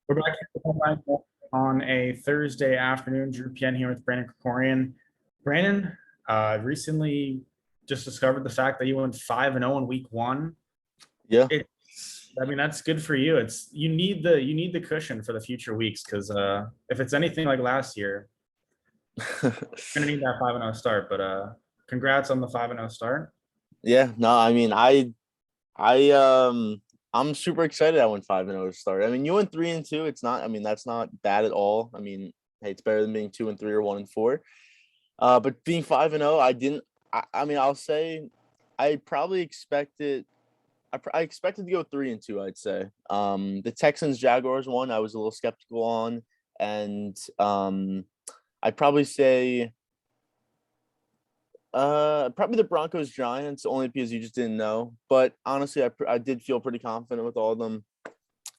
We're back here on a Thursday afternoon. Drew PN here with Brandon Krikorian. Brandon, recently just discovered the fact that you went 5-0 in week one. Yeah. That's good for you. You need the cushion for the future weeks because if it's anything like last year, you're gonna need that 5-0 start. But congrats on the 5-0 start. Yeah. No, I mean, I'm super excited I went 5-0 to start. I mean, you went 3-2. It's not, I mean, that's not bad at all. I mean, hey, it's better than being 2-3 or 1-4. But being 5-0, I'll say I probably expected I expected to go 3-2, I'd say. The Texans Jaguars one I was a little skeptical on, and I'd probably say probably the Broncos Giants, only because you just didn't know. But honestly, I did feel pretty confident with all of them.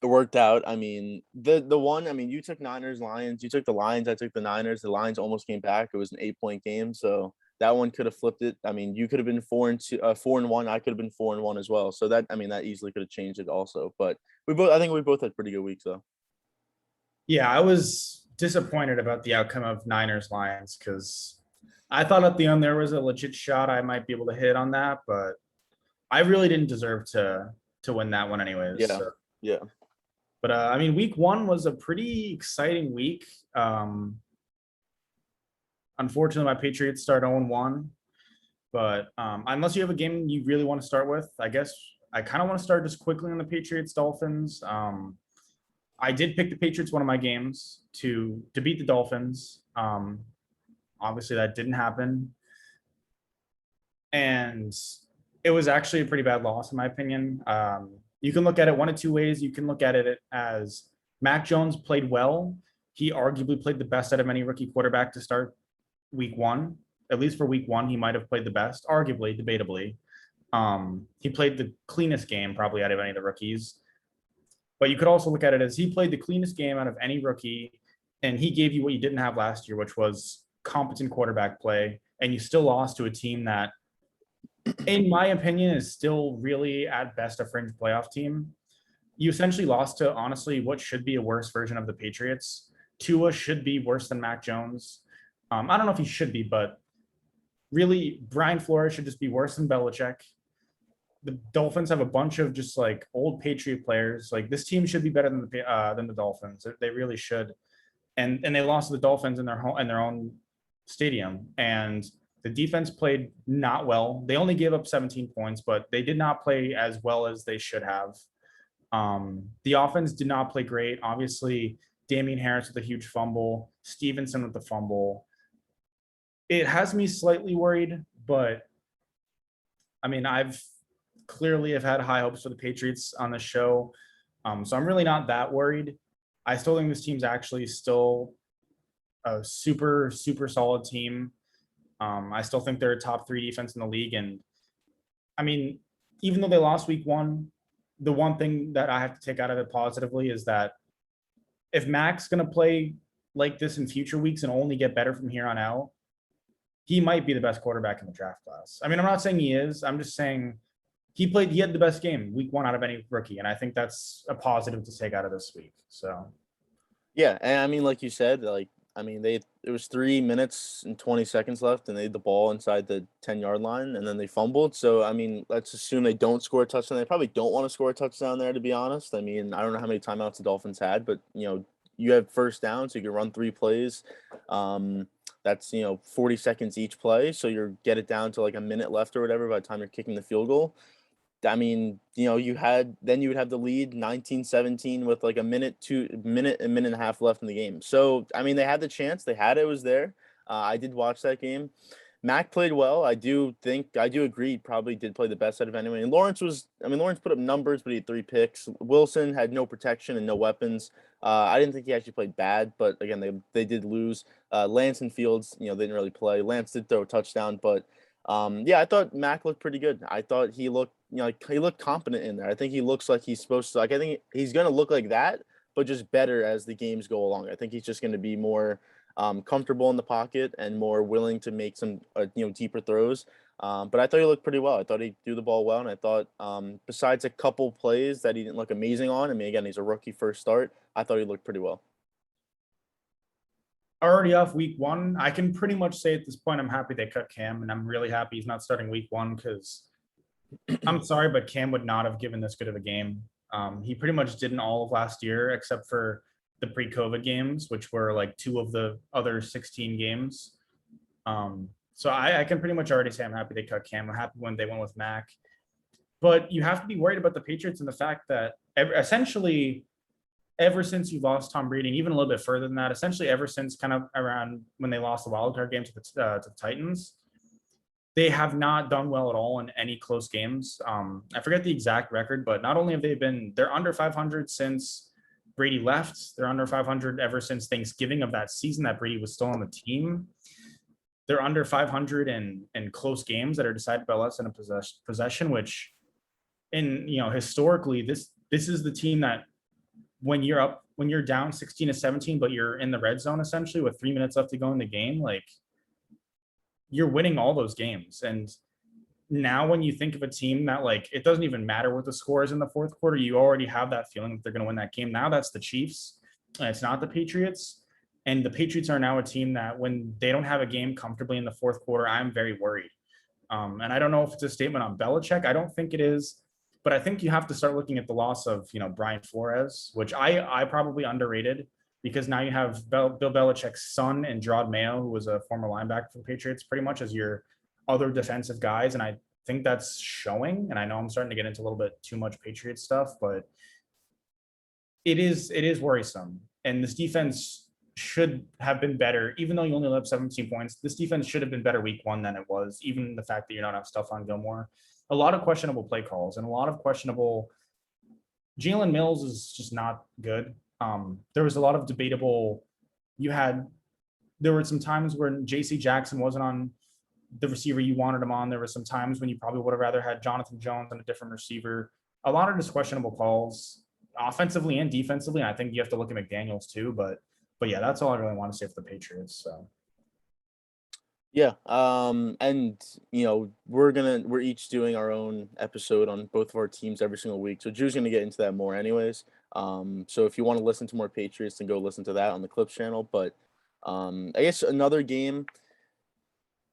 It worked out. I mean, the one, I mean, you took Niners Lions, you took the Lions, I took the Niners. The Lions almost came back. It was an 8-point game, so that one could have flipped it. I mean, you could have been 4-1. I could have been 4-1 as well. So that, I mean, that easily could have changed it also. But I think we both had pretty good weeks though. Yeah, I was disappointed about the outcome of Niners Lions because I thought at the end there was a legit shot I might be able to hit on that, but I really didn't deserve to win that one anyways. Yeah, So. yeah. But week one was a pretty exciting week. Unfortunately, my Patriots start 0-1. But unless you have a game you really want to start with, I guess I kind of want to start just quickly on the Patriots Dolphins. I did pick the Patriots one of my games to beat the Dolphins. Obviously, that didn't happen, and it was actually a pretty bad loss in my opinion. You can look at it one of two ways. You can look at it as Mac Jones played well. He arguably played the best out of any rookie quarterback to start week one. At least for week one, he might have played the best, arguably, debatably. He played the cleanest game probably out of any of the rookies. But you could also look at it as he played the cleanest game out of any rookie, and he gave you what you didn't have last year, which was competent quarterback play. And you still lost to a team that, in my opinion, is still really at best a fringe playoff team. You essentially lost to, honestly, what should be a worse version of the Patriots. Tua should be worse than Mac Jones. I don't know if he should be, but really, Brian Flores should just be worse than Belichick. The Dolphins have a bunch of just like old Patriot players. Like this team should be better than the Dolphins. They really should. And they lost to the Dolphins in their own stadium. And the defense played not well. They only gave up 17 points, but they did not play as well as they should have. The offense did not play great. Obviously, Damian Harris with a huge fumble, Stevenson with the fumble. It has me slightly worried, but I mean, I've clearly have had high hopes for the Patriots on the show. So I'm really not that worried. I still think this team's actually still a super, super solid team. I still think they're a top 3 defense in the league. And I mean, even though they lost week one, the one thing that I have to take out of it positively is that if Mac's going to play like this in future weeks and only get better from here on out, he might be the best quarterback in the draft class. I mean, I'm not saying he is. I'm just saying he had the best game week one out of any rookie. And I think that's a positive to take out of this week. So, Yeah. And I mean, like you said, it was 3 minutes and 20 seconds left and they had the ball inside the 10-yard line and then they fumbled. So, I mean, let's assume they don't score a touchdown. They probably don't want to score a touchdown there, to be honest. I mean, I don't know how many timeouts the Dolphins had, but, you have first down, so you can run 3 plays. That's 40 seconds each play, so you get it down to like a minute left or whatever by the time you're kicking the field goal. I mean, you would have the lead 19-17 with like a minute and a half left in the game. So I mean, they had the chance, it was there. I did watch that game. Mac played well. I do agree. Probably did play the best out of anyone. And Lawrence put up numbers, but he had 3 picks. Wilson had no protection and no weapons. I didn't think he actually played bad, but again, they did lose. Lance and Fields, they didn't really play. Lance did throw a touchdown, but I thought Mac looked pretty good. I thought he looked, he looked competent in there. I think he looks like he's supposed to. Like I think he's gonna look like that, but just better as the games go along. I think he's just gonna be more comfortable in the pocket and more willing to make some deeper throws. But I thought he looked pretty well. I thought he threw the ball well, and I thought besides a couple plays that he didn't look amazing on, I mean, again, he's a rookie first start. I thought he looked pretty well. Already off week one, I can pretty much say at this point, I'm happy they cut Cam, and I'm really happy he's not starting week one because I'm sorry, but Cam would not have given this good of a game. He pretty much didn't all of last year, except for the pre-COVID games, which were like 2 of the other 16 games. So I can pretty much already say I'm happy they cut Cam. I'm happy when they went with Mac. But you have to be worried about the Patriots and the fact that essentially ever since you lost Tom Brady, and even a little bit further than that, essentially ever since kind of around when they lost the wild card game to the Titans, they have not done well at all in any close games. I forget the exact record, but not only have they're under 500 since Brady left, they're under 500 ever since Thanksgiving of that season that Brady was still on the team. They're under 500 in close games that are decided by less than a possession, which historically, this is the team that when you're down 16-17, but you're in the red zone essentially with 3 minutes left to go in the game, like you're winning all those games. And now when you think of a team that like, it doesn't even matter what the score is in the fourth quarter, you already have that feeling that they're going to win that game. Now that's the Chiefs, and it's not the Patriots. And the Patriots are now a team that when they don't have a game comfortably in the fourth quarter, I'm very worried. And I don't know if it's a statement on Belichick. I don't think it is, but I think you have to start looking at the loss of, Brian Flores, which I probably underrated because now you have Bill Belichick's son and Gerard Mayo, who was a former linebacker for the Patriots, pretty much as your other defensive guys. And I think that's showing. And I know I'm starting to get into a little bit too much Patriots stuff, but it is worrisome. And this defense should have been better, even though you only let up 17 points. This defense should have been better week one than it was, even the fact that you don't have Stephon Gilmore. A lot of questionable play calls and a lot of questionable. Jalen Mills is just not good. There was a lot of debatable. There were some times when JC Jackson wasn't on the receiver you wanted him on. There were some times when you probably would have rather had Jonathan Jones on a different receiver. A lot of just questionable calls, offensively and defensively. And I think you have to look at McDaniels too, but yeah, that's all I really want to say for the Patriots. So. Yeah, and we're each doing our own episode on both of our teams every single week. So Drew's gonna get into that more anyways. So if you want to listen to more Patriots, then go listen to that on the Clips channel. But I guess another game.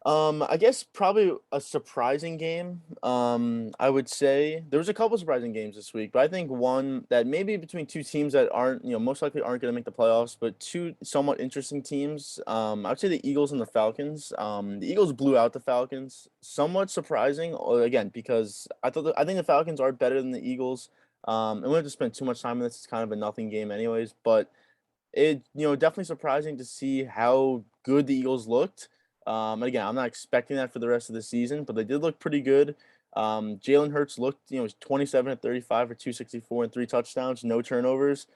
I guess probably a surprising game. I would say there was a couple surprising games this week, but I think one that maybe between two teams that aren't, most likely aren't going to make the playoffs, but two somewhat interesting teams. I would say the Eagles and the Falcons. The Eagles blew out the Falcons. Somewhat surprising, again, because I think the Falcons are better than the Eagles. And we don't have to spend too much time on this. It's kind of a nothing game, anyways. But it, definitely surprising to see how good the Eagles looked. Again, I'm not expecting that for the rest of the season, but they did look pretty good. Jalen Hurts looked, 27 at 35 for 264 and 3 touchdowns, no turnovers.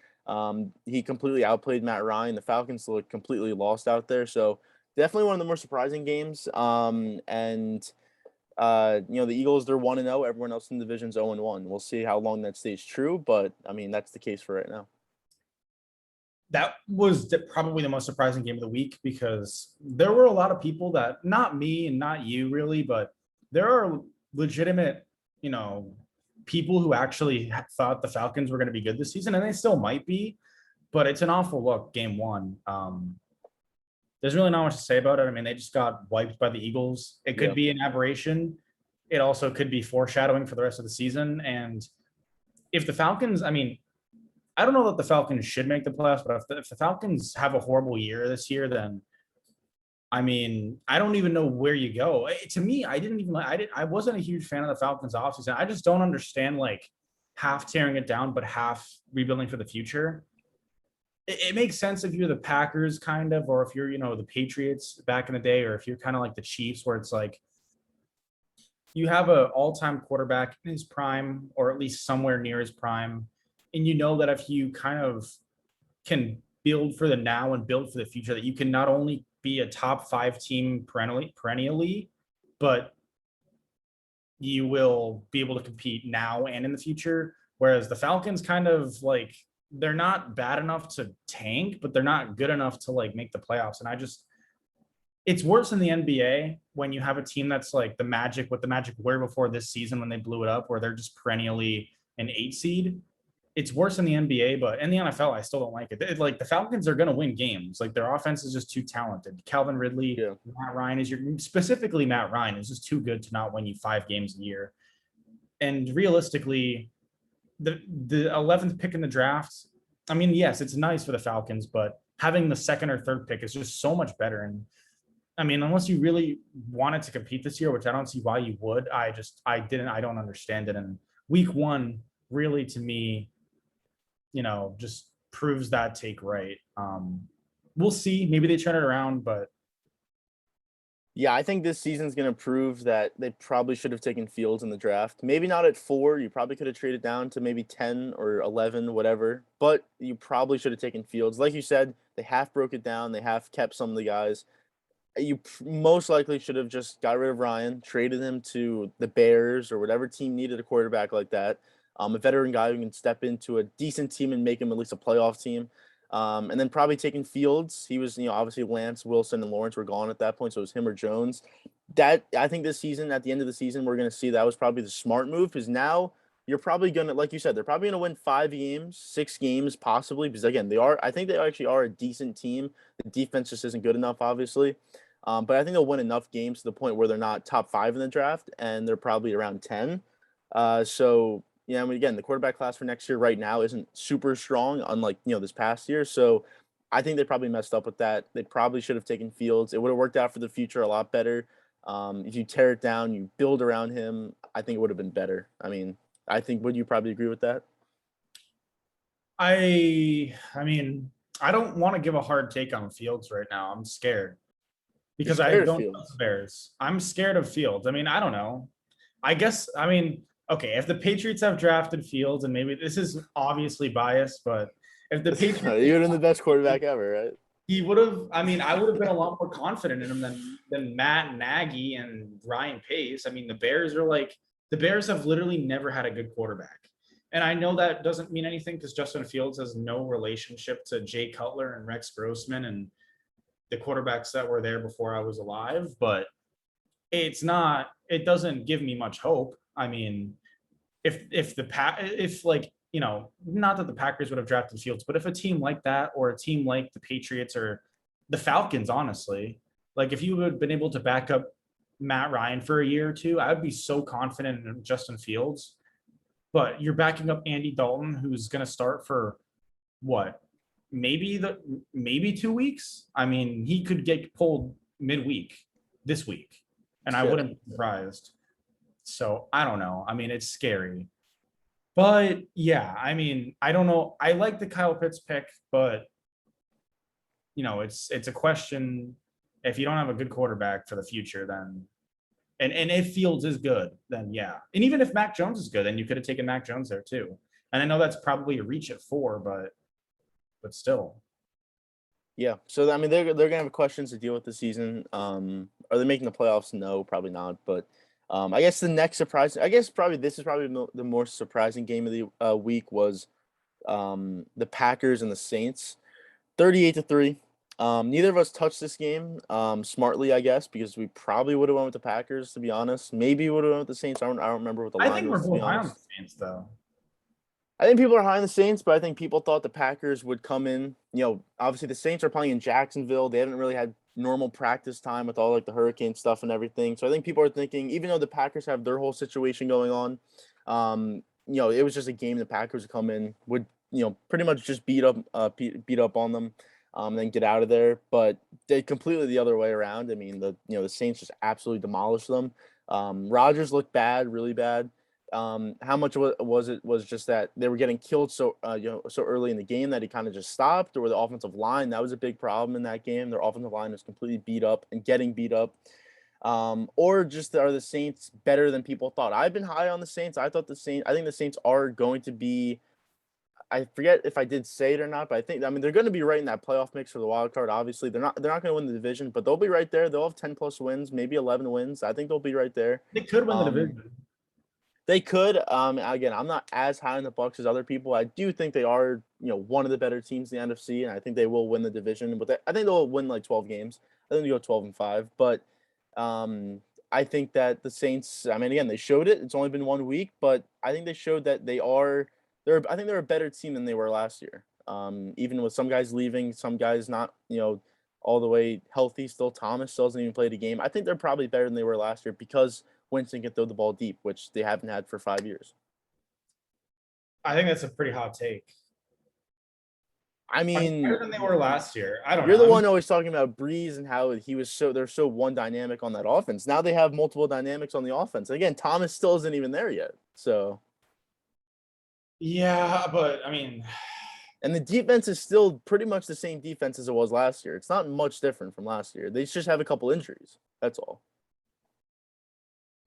He completely outplayed Matt Ryan. The Falcons looked completely lost out there. So definitely one of the more surprising games. The Eagles, they're 1-0. Everyone else in the division's 0-1. We'll see how long that stays true, but I mean, that's the case for right now. That was probably the most surprising game of the week because there were a lot of people that, not me and not you really, but there are legitimate, people who actually thought the Falcons were going to be good this season, and they still might be, but it's an awful look game one. There's really not much to say about it. I mean, they just got wiped by the Eagles. It could be an aberration. It also could be foreshadowing for the rest of the season. And if the Falcons, I don't know that the Falcons should make the playoffs, but if the Falcons have a horrible year this year, then I don't even know where you go. To me, I wasn't a huge fan of the Falcons offseason. I just don't understand half tearing it down, but half rebuilding for the future. It makes sense if you're the Packers kind of, or if you're, the Patriots back in the day, or if you're kind of like the Chiefs, where it's like you have an all-time quarterback in his prime, or at least somewhere near his prime. And you know that if you kind of can build for the now and build for the future, that you can not only be a top 5 team perennially, but you will be able to compete now and in the future. Whereas the Falcons kind of they're not bad enough to tank, but they're not good enough to make the playoffs. And it's worse in the NBA when you have a team that's like the Magic, what the Magic were before this season when they blew it up, where they're just perennially an 8 seed. It's worse in the NBA, but in the NFL, I still don't like it. Like the Falcons are going to win games. Like their offense is just too talented. Calvin Ridley, Yeah. Matt Ryan is specifically Matt Ryan is just too good to not win you 5 games a year. And realistically, the 11th pick in the draft, I mean, yes, it's nice for the Falcons, but having the second or third pick is just so much better. And I mean, unless you really wanted to compete this year, which I don't see why you would, I don't understand it. And week one, really, to me, just proves that take right. We'll see. Maybe they turn it around, but Yeah, I think this season's gonna prove that they probably should have taken Fields in the draft. Maybe not at 4. You probably could have traded down to maybe 10 or 11, whatever. But you probably should have taken Fields. Like you said, they half broke it down. They half kept some of the guys. Most likely should have just got rid of Ryan, traded him to the Bears or whatever team needed a quarterback like that. A veteran guy who can step into a decent team and make him at least a playoff team. And then probably taking Fields. He was, obviously Lance, Wilson, and Lawrence were gone at that point, so it was him or Jones. That I think this season, at the end of the season, we're going to see that was probably the smart move because now you're probably going to, like you said, they're probably going to win 5 games, 6 games possibly because, again, I think they actually are a decent team. The defense just isn't good enough, obviously. But I think they'll win enough games to the point where they're not top 5 in the draft and they're probably around 10. So yeah, I mean, again, the quarterback class for next year right now isn't super strong, unlike this past year. So I think they probably messed up with that. They probably should have taken Fields. It would have worked out for the future a lot better. If you tear it down, you build around him. I think it would have been better. I mean, would you probably agree with that? I mean, I don't want to give a hard take on Fields right now. I'm scared You're because I scared of don't trust Fields. the Bears. I'm scared of Fields. I mean, I don't know. I mean, okay, if the Patriots have drafted Fields, and maybe this is obviously biased, but if the Patriots, You're the best quarterback ever, right? he would have. I mean, I would have been a lot more confident in him than Matt Nagy and Ryan Pace. I mean, the Bears have literally never had a good quarterback. And I know that doesn't mean anything because Justin Fields has no relationship to Jay Cutler and Rex Grossman and the quarterbacks that were there before I was alive, but it doesn't give me much hope. I mean, if like, not that the Packers would have drafted Fields, but if a team like that or a team like the Patriots or the Falcons, honestly, like if you had been able to back up Matt Ryan for a year or two, I would be so confident in Justin Fields. But you're backing up Andy Dalton, who's going to start for what? Maybe 2 weeks. I mean, he could get pulled midweek this week, and I Yeah. wouldn't be surprised. So I don't know. I mean, it's scary. But yeah, I mean, I don't know. I like the Kyle Pitts pick, but it's a question. If you don't have a good quarterback for the future, then and if Fields is good, then yeah. And even if Mac Jones is good, then you could have taken Mac Jones there too. And I know that's probably a reach at 4, but still. Yeah. So I mean, they're gonna have questions to deal with this season. Are they making the playoffs? No, probably not. But I guess the next surprise, I guess probably this is probably the more surprising game of the week was the Packers and the Saints, 38-3. Neither of us touched this game smartly, I guess, because we probably would have went with the Packers, to be honest. Maybe would have went with the Saints. I don't remember what the I line think we're was, to be both high on honest. the Saints, though. I think people are high on the Saints, but I think people thought the Packers would come in. Obviously the Saints are playing in Jacksonville. They haven't really had normal practice time with all like the hurricane stuff and everything. So I think people are thinking, even though the Packers have their whole situation going on, it was just a game the Packers would come in, would pretty much just beat up on them, then get out of there. But they completely the other way around. I mean, the Saints just absolutely demolished them. Rodgers looked bad, really bad. How much was it was just that they were getting killed so early in the game that he kind of just stopped, or the offensive line, that was a big problem in that game. Their offensive line was completely beat up and getting beat up. Or just are the Saints better than people thought? I've been high on the Saints. I think the Saints are going to be, I forget if I did say it or not, but I mean they're going to be right in that playoff mix for the wild card. Obviously, they're not going to win the division, but they'll be right there. They'll have 10 plus wins, maybe 11 wins. I think they'll be right there. They could win the Um, division. they could. Again, I'm not as high on the Bucks as other people. I do think they are, one of the better teams in the NFC, and I think they will win the division. But I think they'll win like 12 games. I think they go 12-5. But I think that the Saints, I mean, again, they showed it. It's only been 1 week, but I think they showed that I think they're a better team than they were last year. Even with some guys leaving, some guys not, all the way healthy. Still, Thomas still hasn't even played a game. I think they're probably better than they were last year because Winston can throw the ball deep, which they haven't had for 5 years. I think that's a pretty hot take. I mean, Better than they were last year. I don't you're know. the one always talking about Breeze and how they're so one dynamic on that offense. Now they have multiple dynamics on the offense. Again, Thomas still isn't even there yet. So, Yeah, but I mean, and the defense is still pretty much the same defense as it was last year. It's not much different from last year. They just have a couple injuries. That's all.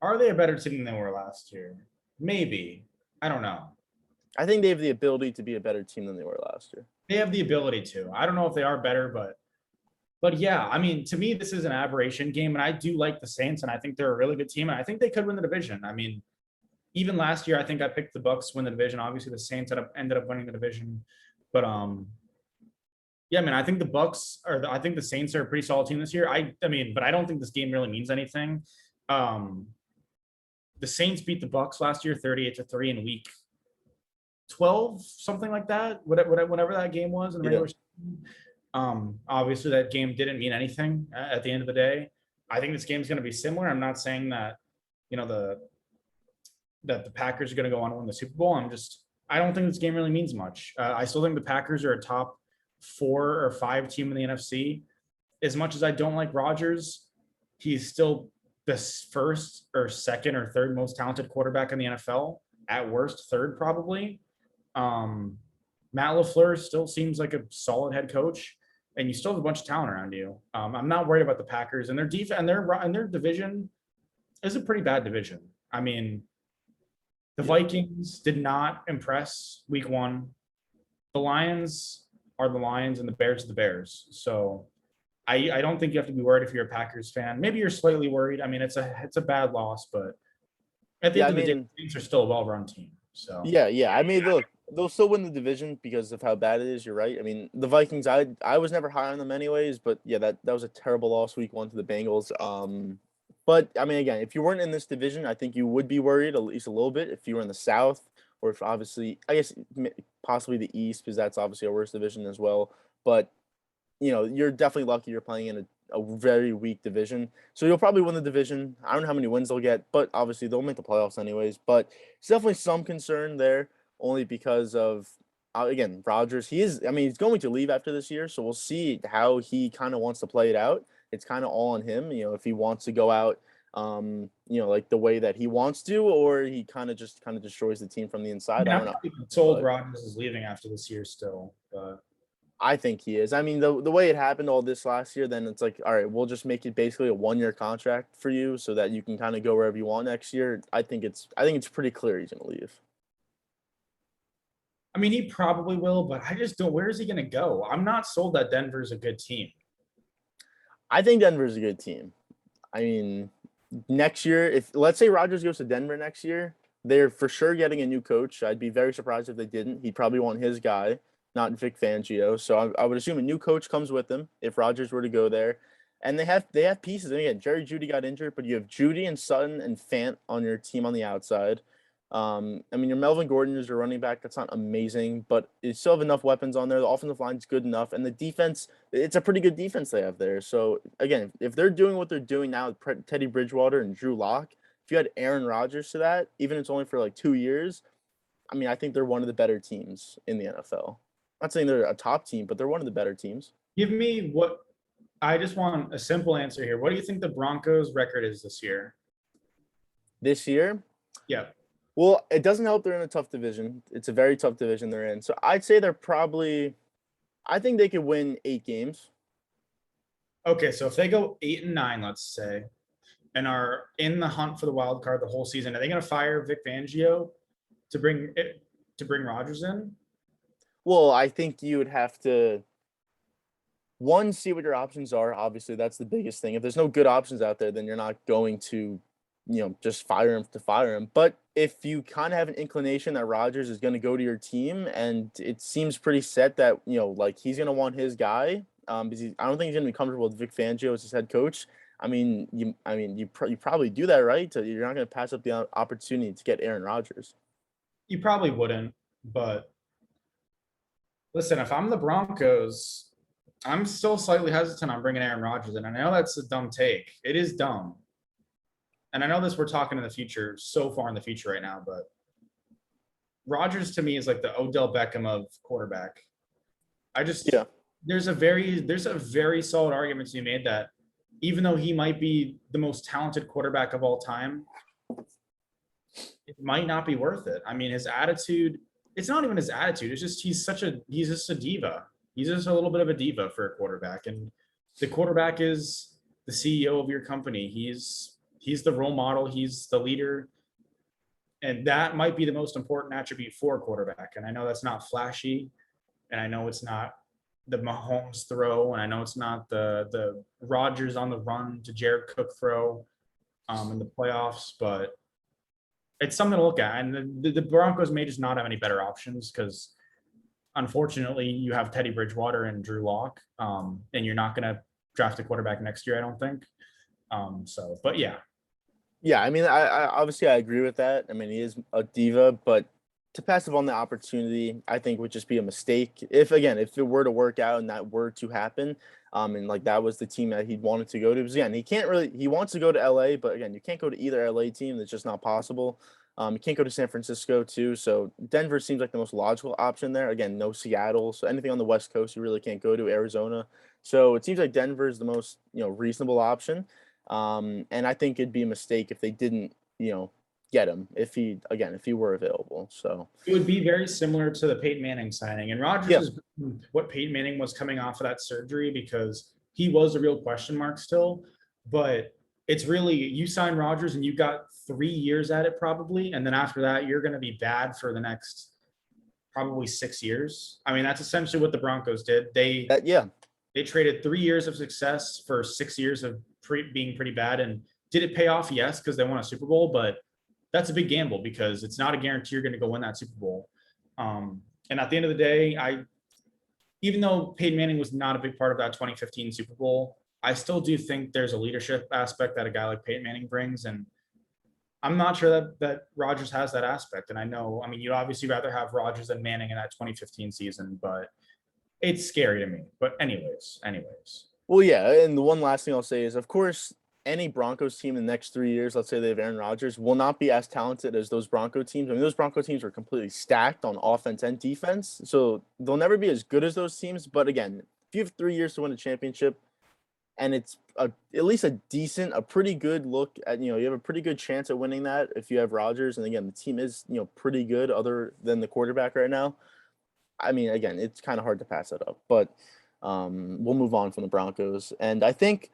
are they a better team than they were last year? Maybe. I don't know. I think they have the ability to be a better team than they were last year. They have the ability to. I don't know if they are better, but yeah, I mean, to me, this is an aberration game, and I do like the Saints, and I think they're a really good team, and I think they could win the division. I mean, even last year, I think I picked the Bucks to win the division. Obviously, the Saints ended up winning the division, but yeah, I mean, I think I think the Saints are a pretty solid team this year. I mean, but I don't think this game really means anything. The Saints beat the Bucks last year, 38-3 in week 12, something like that. Whatever that game was in the regular season. Obviously, that game didn't mean anything at the end of the day. I think this game is going to be similar. I'm not saying that that the Packers are going to go on to win the Super Bowl. I don't think this game really means much. I still think the Packers are a top 4 or 5 team in the NFC. As much as I don't like Rodgers, he's still the first or second or third most talented quarterback in the NFL. At worst, third probably. Matt LaFleur still seems like a solid head coach, and you still have a bunch of talent around you. I'm not worried about the Packers and their defense and their division is a pretty bad division. I mean, the Vikings did not impress week 1. The Lions are the Lions and the Bears are the Bears. So I don't think you have to be worried if you're a Packers fan. Maybe you're slightly worried. I mean, it's a bad loss, but at the end of the day, the Saints are still a well-run team. So yeah. I mean, look, they'll still win the division because of how bad it is. You're right. I mean, the Vikings, I was never high on them anyways, but yeah, that was a terrible loss week 1 to the Bengals. But I mean, again, if you weren't in this division, I think you would be worried at least a little bit. If you were in the South, or if obviously, I guess possibly the East, because that's obviously a worse division as well. But you're definitely lucky you're playing in a very weak division. So you'll probably win the division. I don't know how many wins they'll get, but obviously they'll make the playoffs anyways. But it's definitely some concern there, only because of again, Rodgers. He's going to leave after this year, so we'll see how he kind of wants to play it out. It's kind of all on him, if he wants to go out, like the way that he wants to, or he kind of destroys the team from the inside. I don't know. Told Rodgers is leaving after this year still, but I think he is. I mean, the way it happened all this last year, then it's like, all right, we'll just make it basically a 1-year contract for you so that you can kind of go wherever you want next year. I think it's pretty clear he's going to leave. I mean, he probably will, but I just don't. Where is he going to go? I'm not sold that Denver's a good team. I think Denver's a good team. I mean, next year, if let's say Rodgers goes to Denver next year, they're for sure getting a new coach. I'd be very surprised if they didn't. He'd probably want his guy, not Vic Fangio. So I would assume a new coach comes with them if Rodgers were to go there. And they have pieces. And again, Jerry Jeudy got injured, but you have Jeudy and Sutton and Fant on your team on the outside. I mean, your Melvin Gordon is your running back. That's not amazing, but you still have enough weapons on there. The offensive line's good enough, and the defense, it's a pretty good defense they have there. So again, if they're doing what they're doing now with Teddy Bridgewater and Drew Lock, if you had Aaron Rodgers to that, even if it's only for like 2 years, I mean, I think they're one of the better teams in the NFL. I'm not saying they're a top team, but they're one of the better teams. Give me I just want a simple answer here. What do you think the Broncos' record is this year? This year? Yeah. Well, it doesn't help they're in a tough division. It's a very tough division they're in. So I'd say I think they could win 8 games. Okay, so if they go 8-9, let's say, and are in the hunt for the wild card the whole season, are they going to fire Vic Fangio to bring Rodgers in? Well, I think you would have to see what your options are. Obviously, that's the biggest thing. If there's no good options out there, then you're not going to just fire him to fire him. But if you kind of have an inclination that Rodgers is going to go to your team and it seems pretty set that, like he's going to want his guy, because I don't think he's going to be comfortable with Vic Fangio as his head coach. You probably do that, right? You're not going to pass up the opportunity to get Aaron Rodgers. You probably wouldn't, but listen, if I'm the Broncos, I'm still slightly hesitant on bringing Aaron Rodgers in. I know that's a dumb take. It is dumb. And I know this we're talking in the future, so far in the future right now, but Rodgers to me is like the Odell Beckham of quarterback. Yeah. There's a very solid argument to be made that even though he might be the most talented quarterback of all time, it might not be worth it. I mean, his attitude, it's not even his attitude. It's just he's just a diva. He's just a little bit of a diva for a quarterback. And the quarterback is the CEO of your company. He's the role model, he's the leader. And that might be the most important attribute for a quarterback. And I know that's not flashy, and I know it's not the Mahomes throw, and I know it's not the Rodgers on the run to Jared Cook throw in the playoffs, but it's something to look at. And the Broncos may just not have any better options because, unfortunately, you have Teddy Bridgewater and Drew Lock, and you're not going to draft a quarterback next year, I don't think. But yeah. Yeah, I mean, I obviously I agree with that. I mean, he is a diva, but to pass up on the opportunity, I think would just be a mistake. If it were to work out and that were to happen, and like that was the team that he wanted to go to, because again, he wants to go to LA, but again, you can't go to either LA team. That's just not possible. You can't go to San Francisco too. So Denver seems like the most logical option there. Again, no Seattle, so anything on the West Coast you really can't go to. Arizona, so it seems like Denver is the most reasonable option. And I think it'd be a mistake if they didn't, get him if he were available. So it would be very similar to the Peyton Manning signing. And Rodgers is what Peyton Manning was coming off of that surgery because he was a real question mark still. But it's really, you sign Rodgers and you got 3 years at it probably. And then after that, you're going to be bad for the next probably 6 years. I mean, that's essentially what the Broncos did. They traded 3 years of success for 6 years of being pretty bad. And did it pay off? Yes, because they won a Super Bowl, but that's a big gamble because it's not a guarantee you're going to go win that Super Bowl. And at the end of the day, even though Peyton Manning was not a big part of that 2015 Super Bowl, I still do think there's a leadership aspect that a guy like Peyton Manning brings. And I'm not sure that Rodgers has that aspect. And you'd obviously rather have Rodgers than Manning in that 2015 season, but it's scary to me. But anyways. Well, yeah, and the one last thing I'll say is, of course, any Broncos team in the next 3 years, let's say they have Aaron Rodgers, will not be as talented as those Bronco teams. I mean, those Bronco teams are completely stacked on offense and defense, so they'll never be as good as those teams. But again, if you have 3 years to win a championship, and it's at least a pretty good look at, you have a pretty good chance at winning that if you have Rodgers. And again, the team is, pretty good other than the quarterback right now. I mean, again, it's kind of hard to pass that up, but we'll move on from the Broncos. And I think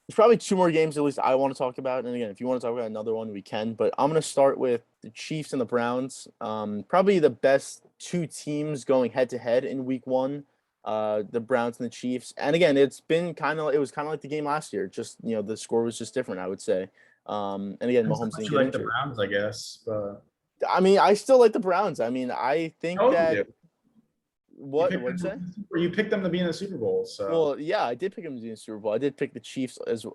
there's probably 2 more games at least I want to talk about. And again, if you want to talk about another one, we can. But I'm going to start with the Chiefs and the Browns. Probably the best 2 teams going head-to-head in Week 1, the Browns and the Chiefs. And again, it was kind of like the game last year. Just, the score was just different, I would say. And again, Mahomes didn't get like injured. the Browns, I guess. But I mean, I still like the Browns. I mean, I think that – What'd you say? You picked them to be in the Super Bowl. So well, yeah, I did pick them to be in the Super Bowl. I did pick the Chiefs as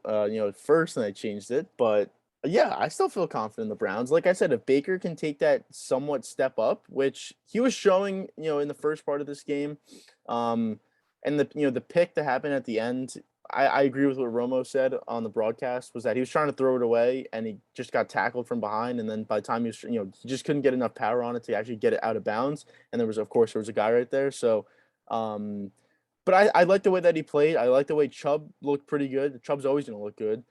first, and I changed it. But yeah, I still feel confident in the Browns. Like I said, if Baker can take that somewhat step up, which he was showing, in the first part of this game, and the pick that happened at the end, I agree with what Romo said on the broadcast, was that he was trying to throw it away and he just got tackled from behind. And then by the time he was, he just couldn't get enough power on it to actually get it out of bounds. And there was a guy right there. So, but I like the way that he played. I like the way Chubb looked pretty good. Chubb's always going to look good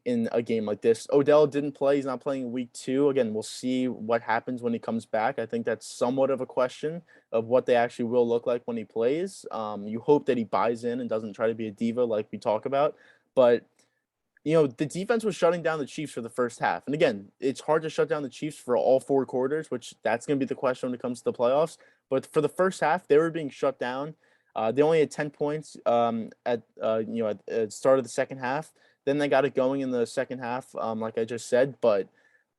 in a game like this. Odell didn't play. He's not playing in Week 2. Again, we'll see what happens when he comes back. I think that's somewhat of a question of what they actually will look like when he plays. You hope that he buys in and doesn't try to be a diva like we talk about. But, the defense was shutting down the Chiefs for the first half. And again, it's hard to shut down the Chiefs for all 4 quarters, which that's going to be the question when it comes to the playoffs. But for the first half, they were being shut down. They only had 10 points at the start of the second half. Then they got it going in the second half, like I just said. But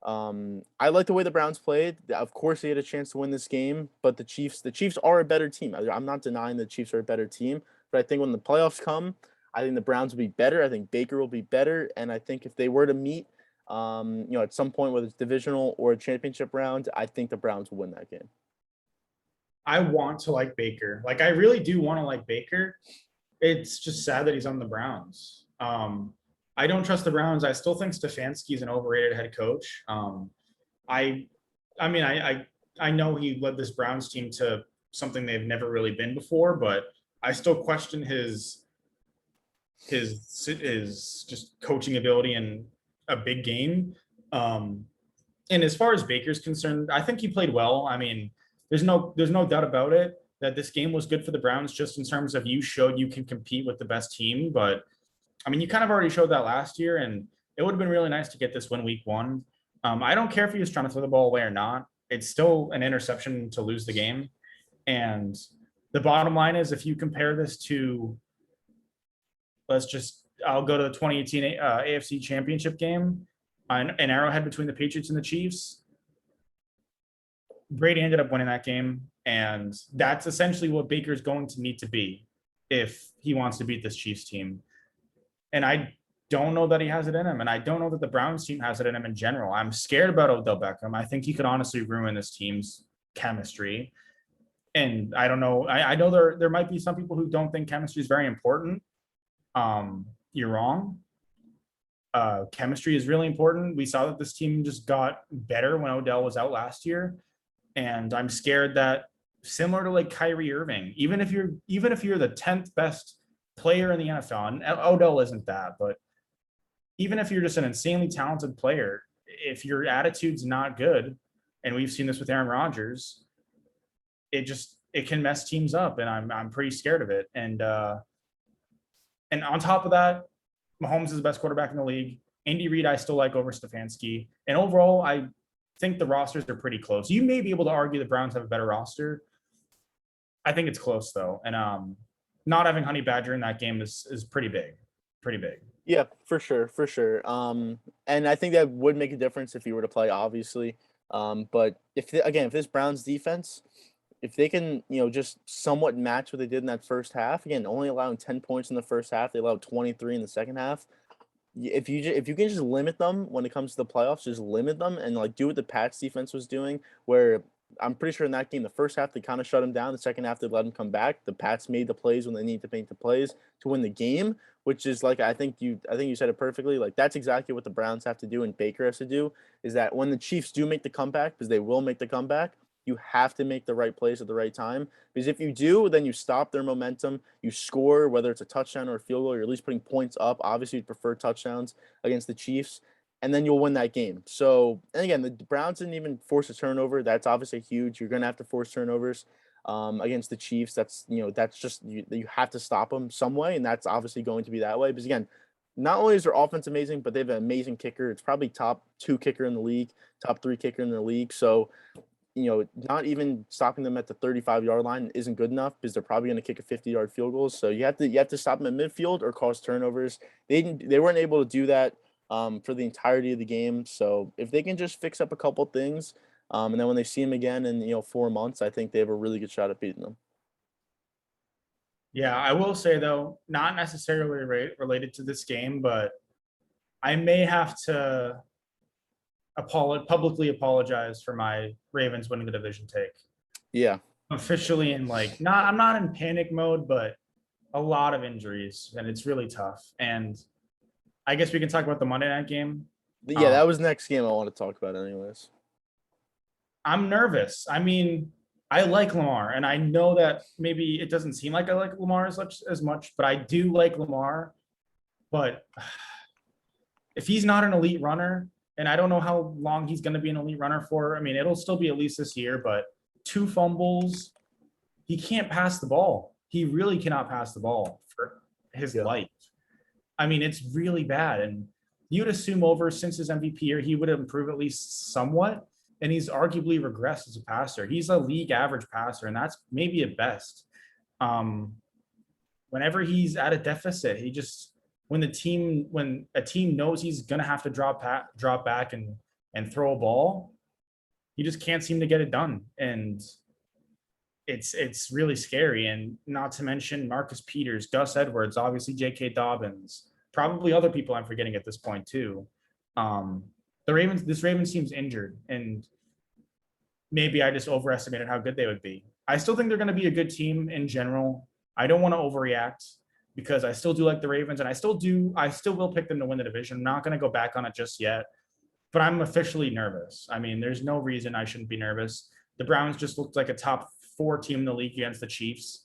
I like the way the Browns played. Of course, they had a chance to win this game, but the Chiefs are a better team. I'm not denying the Chiefs are a better team, but I think when the playoffs come, I think the Browns will be better. I think Baker will be better, and I think if they were to meet, at some point, whether it's divisional or a championship round, I think the Browns will win that game. I want to like Baker. Like I really do want to like Baker. It's just sad that he's on the Browns. I don't trust the Browns. I still think Stefanski is an overrated head coach. I, I mean, I know he led this Browns team to something they've never really been before, but I still question his just coaching ability in a big game. Um, and as far as Baker's concerned, I think he played well. I mean, there's no doubt about it that this game was good for the Browns just in terms of you showed you can compete with the best team. But I mean, you kind of already showed that last year, and it would have been really nice to get this win week one. I don't care if he was trying to throw the ball away or not. It's still an interception to lose the game. And the bottom line is if you compare this to, I'll go to the 2018 AFC Championship game, an Arrowhead between the Patriots and the Chiefs. Brady ended up winning that game, and that's essentially what Baker's going to need to be if he wants to beat this Chiefs team. And I don't know that he has it in him, and I don't know that the Browns team has it in him in general. I'm scared about Odell Beckham. I think he could honestly ruin this team's chemistry. And I don't know. I know there might be some people who don't think chemistry is very important. You're wrong. Chemistry is really important. We saw that this team just got better when Odell was out last year. And I'm scared that similar to like Kyrie Irving, even if you're the 10th best player in the NFL, and Odell isn't that, but even if you're just an insanely talented player, if your attitude's not good, and we've seen this with Aaron Rodgers, it can mess teams up, and I'm pretty scared of it. And on top of that, Mahomes is the best quarterback in the league. Andy Reid, I still like over Stefanski. And overall, I think the rosters are pretty close. You may be able to argue the Browns have a better roster. I think it's close though. And not having Honey Badger in that game is pretty big. Pretty big. Yeah, for sure, for sure. And I think that would make a difference if he were to play, obviously. But if this Browns defense, if they can, just somewhat match what they did in that first half, again, only allowing 10 points in the first half, they allowed 23 in the second half. If you can just limit them when it comes to the playoffs, just limit them and like do what the Pats defense was doing, where I'm pretty sure in that game, the first half they kind of shut him down. The second half they let him come back. The Pats made the plays when they need to make the plays to win the game, which is like I think you said it perfectly. Like that's exactly what the Browns have to do and Baker has to do, is that when the Chiefs do make the comeback, because they will make the comeback, you have to make the right plays at the right time. Because if you do, then you stop their momentum. You score, whether it's a touchdown or a field goal, you're at least putting points up. Obviously, you'd prefer touchdowns against the Chiefs, and then you'll win that game. So, and again, the Browns didn't even force a turnover. That's obviously huge. You're going to have to force turnovers against the Chiefs. That's just you have to stop them some way, and that's obviously going to be that way. Because again, not only is their offense amazing, but they have an amazing kicker. It's probably top 2 kicker in the league, top 3 kicker in the league. So, not even stopping them at the 35-yard line isn't good enough because they're probably going to kick a 50-yard field goal. So you have to stop them at midfield or cause turnovers. They weren't able to do that for the entirety of the game. So if they can just fix up a couple things, and then when they see them again in 4 months, I think they have a really good shot at beating them. Yeah, I will say though, not necessarily related to this game, but I may have to publicly apologize for my Ravens winning the division take. Yeah. Officially in I'm not in panic mode, but a lot of injuries and it's really tough. And I guess we can talk about the Monday night game. Yeah, that was next game I want to talk about anyways. I'm nervous. I mean, I like Lamar, and I know that maybe it doesn't seem like I like Lamar as much, but I do like Lamar. But if he's not an elite runner, and I don't know how long he's going to be an elite runner for. I mean, it'll still be at least this year, but 2 fumbles. He can't pass the ball. He really cannot pass the ball for his life. I mean, it's really bad. And you'd assume since his MVP year, he would improve at least somewhat. And he's arguably regressed as a passer. He's a league average passer, and that's maybe at best. Whenever he's at a deficit, when a team knows he's gonna have to drop back and and throw a ball, he just can't seem to get it done. And it's really scary. And not to mention Marcus Peters, Gus Edwards, obviously J.K. Dobbins, probably other people I'm forgetting at this point too. This Ravens team's injured, and maybe I just overestimated how good they would be. I still think they're going to be a good team in general. I don't want to overreact because I still do like the Ravens, and I still will pick them to win the division. I'm not going to go back on it just yet, but I'm officially nervous. I mean, there's no reason I shouldn't be nervous. The Browns just looked like a top 4 team in the league against the Chiefs,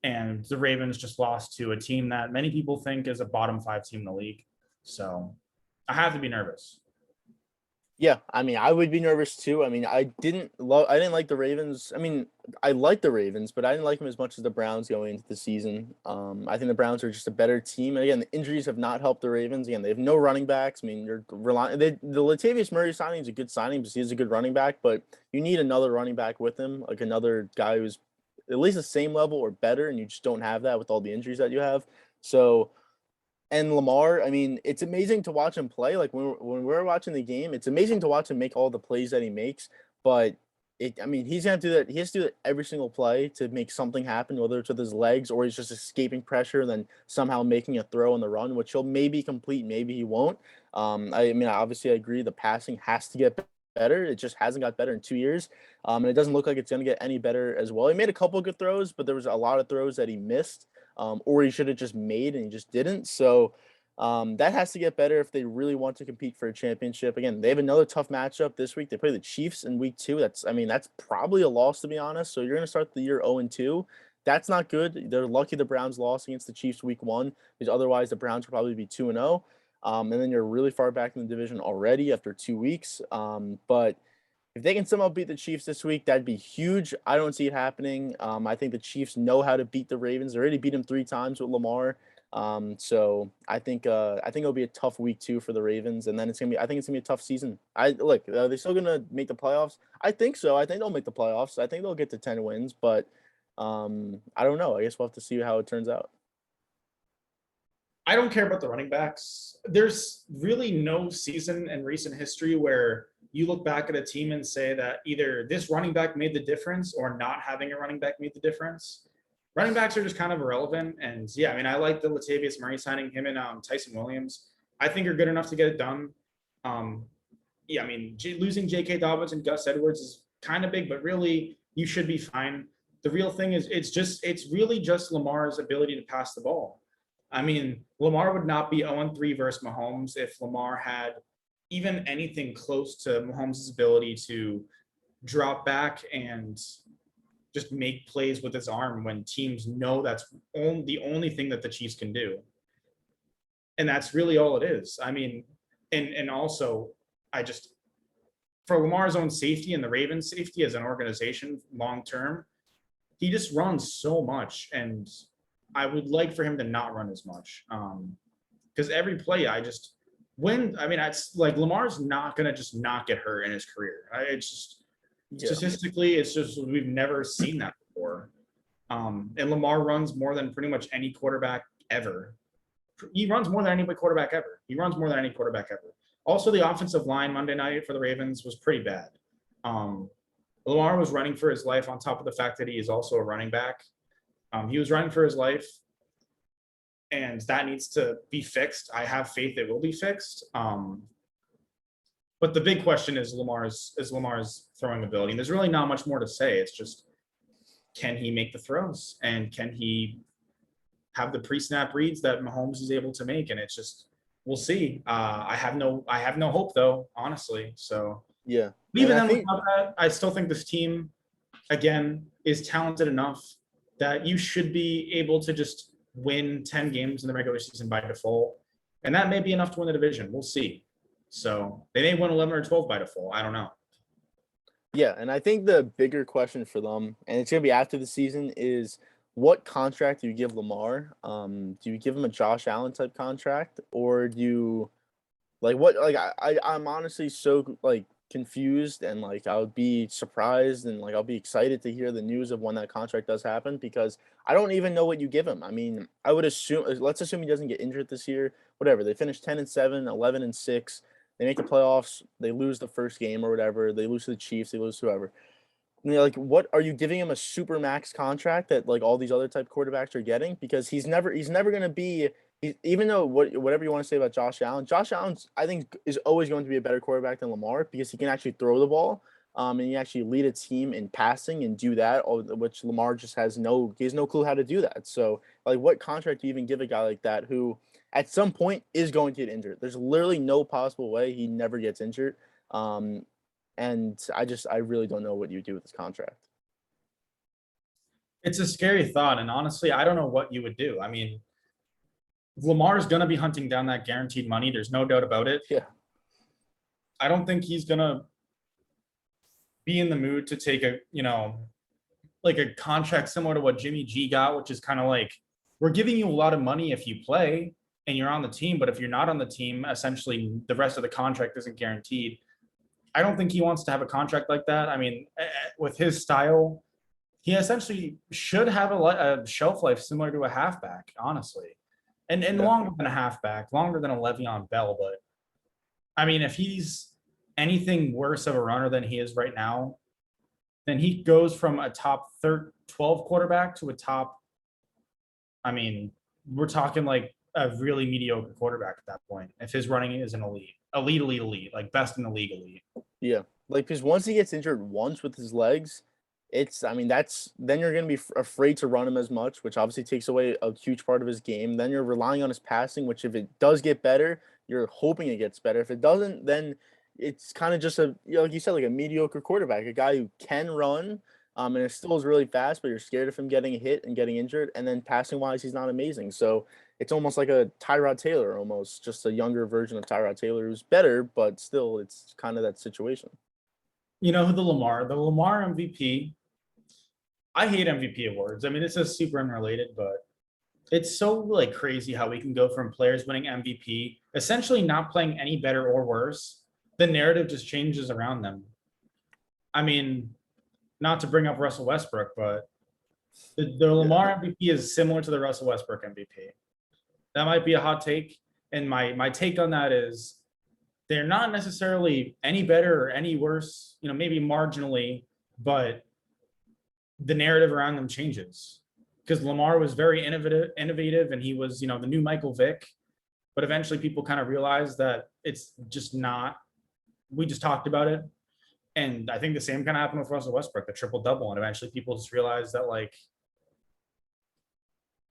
and the Ravens just lost to a team that many people think is a bottom 5 team in the league. So I have to be nervous. Yeah, I mean, I would be nervous too. I mean, I didn't like the Ravens. I mean, I like the Ravens, but I didn't like them as much as the Browns going into the season. I think the Browns are just a better team. And again, the injuries have not helped the Ravens. Again, they have no running backs. I mean, you're relying the Latavius Murray signing is a good signing because he is a good running back, but you need another running back with him, like another guy who's at least the same level or better, and you just don't have that with all the injuries that you have. So and Lamar, I mean, it's amazing to watch him play. Like when we're watching the game, it's amazing to watch him make all the plays that he makes. But I mean, he's gonna do that. He has to do that every single play to make something happen, whether it's with his legs or he's just escaping pressure and then somehow making a throw on the run, which he'll maybe complete, maybe he won't. I mean, obviously, I agree. The passing has to get better. It just hasn't got better in 2 years, and it doesn't look like it's gonna get any better as well. He made a couple of good throws, but there was a lot of throws that he missed or he should have just made and he just didn't. So that has to get better if they really want to compete for a championship. Again, they have another tough matchup this week. They play the Chiefs in week 2. That's probably a loss to be honest. So you're going to start the year 0-2. That's not good. They're lucky the Browns lost against the Chiefs week 1 because otherwise the Browns would probably be 2-0. And then you're really far back in the division already after 2 weeks. But if they can somehow beat the Chiefs this week, that'd be huge. I don't see it happening. I think the Chiefs know how to beat the Ravens. They already beat them 3 times with Lamar. So I think it'll be a tough week 2 for the Ravens, and then I think it's gonna be a tough season. Are they still gonna make the playoffs? I think so. I think they'll make the playoffs. I think they'll get to 10 wins, but I don't know. I guess we'll have to see how it turns out. I don't care about the running backs. There's really no season in recent history where you look back at a team and say that either this running back made the difference or not having a running back made the difference. Running backs are just kind of irrelevant. And yeah, I mean, I like the Latavius Murray signing, him and Tyson Williams. I think are good enough to get it done. Yeah, I mean, losing J.K. Dobbins and Gus Edwards is kind of big, but really you should be fine. The real thing is it's really just Lamar's ability to pass the ball. I mean, Lamar would not be 0-3 versus Mahomes if Lamar had even anything close to Mahomes' ability to drop back and just make plays with his arm when teams know that's the only thing that the Chiefs can do. And that's really all it is. I mean, and also, for Lamar's own safety and the Ravens' safety as an organization long term, he just runs so much, and I would like for him to not run as much. Because every play, it's like Lamar's not gonna just not get hurt in his career. Statistically, it's just we've never seen that before. And Lamar runs more than pretty much any quarterback ever. He runs more than any quarterback ever. Also, the offensive line Monday night for the Ravens was pretty bad. Lamar was running for his life on top of the fact that he is also a running back. He was running for his life, and that needs to be fixed. I have faith it will be fixed. But the big question is Lamar's throwing ability. And there's really not much more to say. It's just, can he make the throws, and can he have the pre-snap reads that Mahomes is able to make? And it's just, we'll see. I have no hope though, honestly. So yeah. Even then, without that, I still think this team, again, is talented enough that you should be able to just win 10 games in the regular season by default. And that may be enough to win the division. We'll see. So they may win 11 or 12 by default. I don't know. Yeah, and I think the bigger question for them, and it's going to be after the season, is what contract do you give Lamar? Do you give him a Josh Allen type contract, or do you I'm honestly so confused, and I would be surprised, and I'll be excited to hear the news of when that contract does happen, because I don't even know what you give him. I mean, I would assume, let's assume he doesn't get injured this year. Whatever, they finished 10-7, 11-6. They make the playoffs, they lose the first game or whatever, they lose to the Chiefs, they lose to whoever. And you're like, what are you giving him a super max contract that like all these other type quarterbacks are getting? Because he's never gonna be even though whatever you want to say about Josh Allen's I think is always going to be a better quarterback than Lamar because he can actually throw the ball. And he actually lead a team in passing and do that, which Lamar just he has no clue how to do that. So like what contract do you even give a guy like that who at some point is going to get injured? There's literally no possible way he never gets injured. Um, and I really don't know what you do with this contract. It's a scary thought, and honestly, I don't know what you would do. I mean, Lamar's going to be hunting down that guaranteed money. There's no doubt about it. Yeah. I don't think he's going to be in the mood to take like a contract similar to what Jimmy G got, which is kind of like, we're giving you a lot of money if you play and you're on the team, but if you're not on the team, essentially the rest of the contract isn't guaranteed. I don't think he wants to have a contract like that. I mean, with his style, he essentially should have a shelf life similar to a halfback, honestly, and Yeah. longer than a halfback, longer than a Le'Veon Bell. But I mean, if he's anything worse of a runner than he is right now, then he goes from a top 12 quarterback to a top. I mean, we're talking like a really mediocre quarterback at that point. If his running is an elite, like best in the league elite. Yeah. Like, because once he gets injured once with his legs, then you're going to be afraid to run him as much, which obviously takes away a huge part of his game. Then you're relying on his passing, which if it does get better, you're hoping it gets better. If it doesn't, then it's kind of just like you said, like a mediocre quarterback, a guy who can run, and it still is really fast, but you're scared of him getting hit and getting injured. And then passing wise, he's not amazing. So it's almost like a Tyrod Taylor, almost just a younger version of Tyrod Taylor who's better, but still it's kind of that situation. You know who the Lamar MVP. I hate MVP awards. I mean, this is super unrelated, but it's so like crazy how we can go from players winning MVP, essentially not playing any better or worse. The narrative just changes around them. I mean, not to bring up Russell Westbrook, but the Lamar MVP is similar to the Russell Westbrook MVP. That might be a hot take. And my take on that is they're not necessarily any better or any worse, maybe marginally, but the narrative around them changes. Because Lamar was very innovative, and he was, the new Michael Vick. But eventually people kind of realized that it's just not, we just talked about it. And I think the same kind of happened with Russell Westbrook, the triple double. And eventually people just realized that like,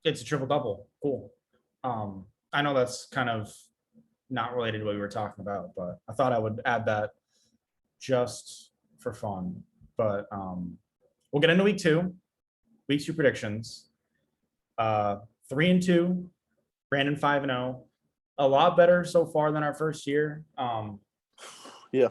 it's a triple double. Cool. I know that's kind of not related to what we were talking about, but I thought I would add that just for fun. But we'll get into week two predictions. 3-2, Brandon 5-0. A lot better so far than our first year. Yeah.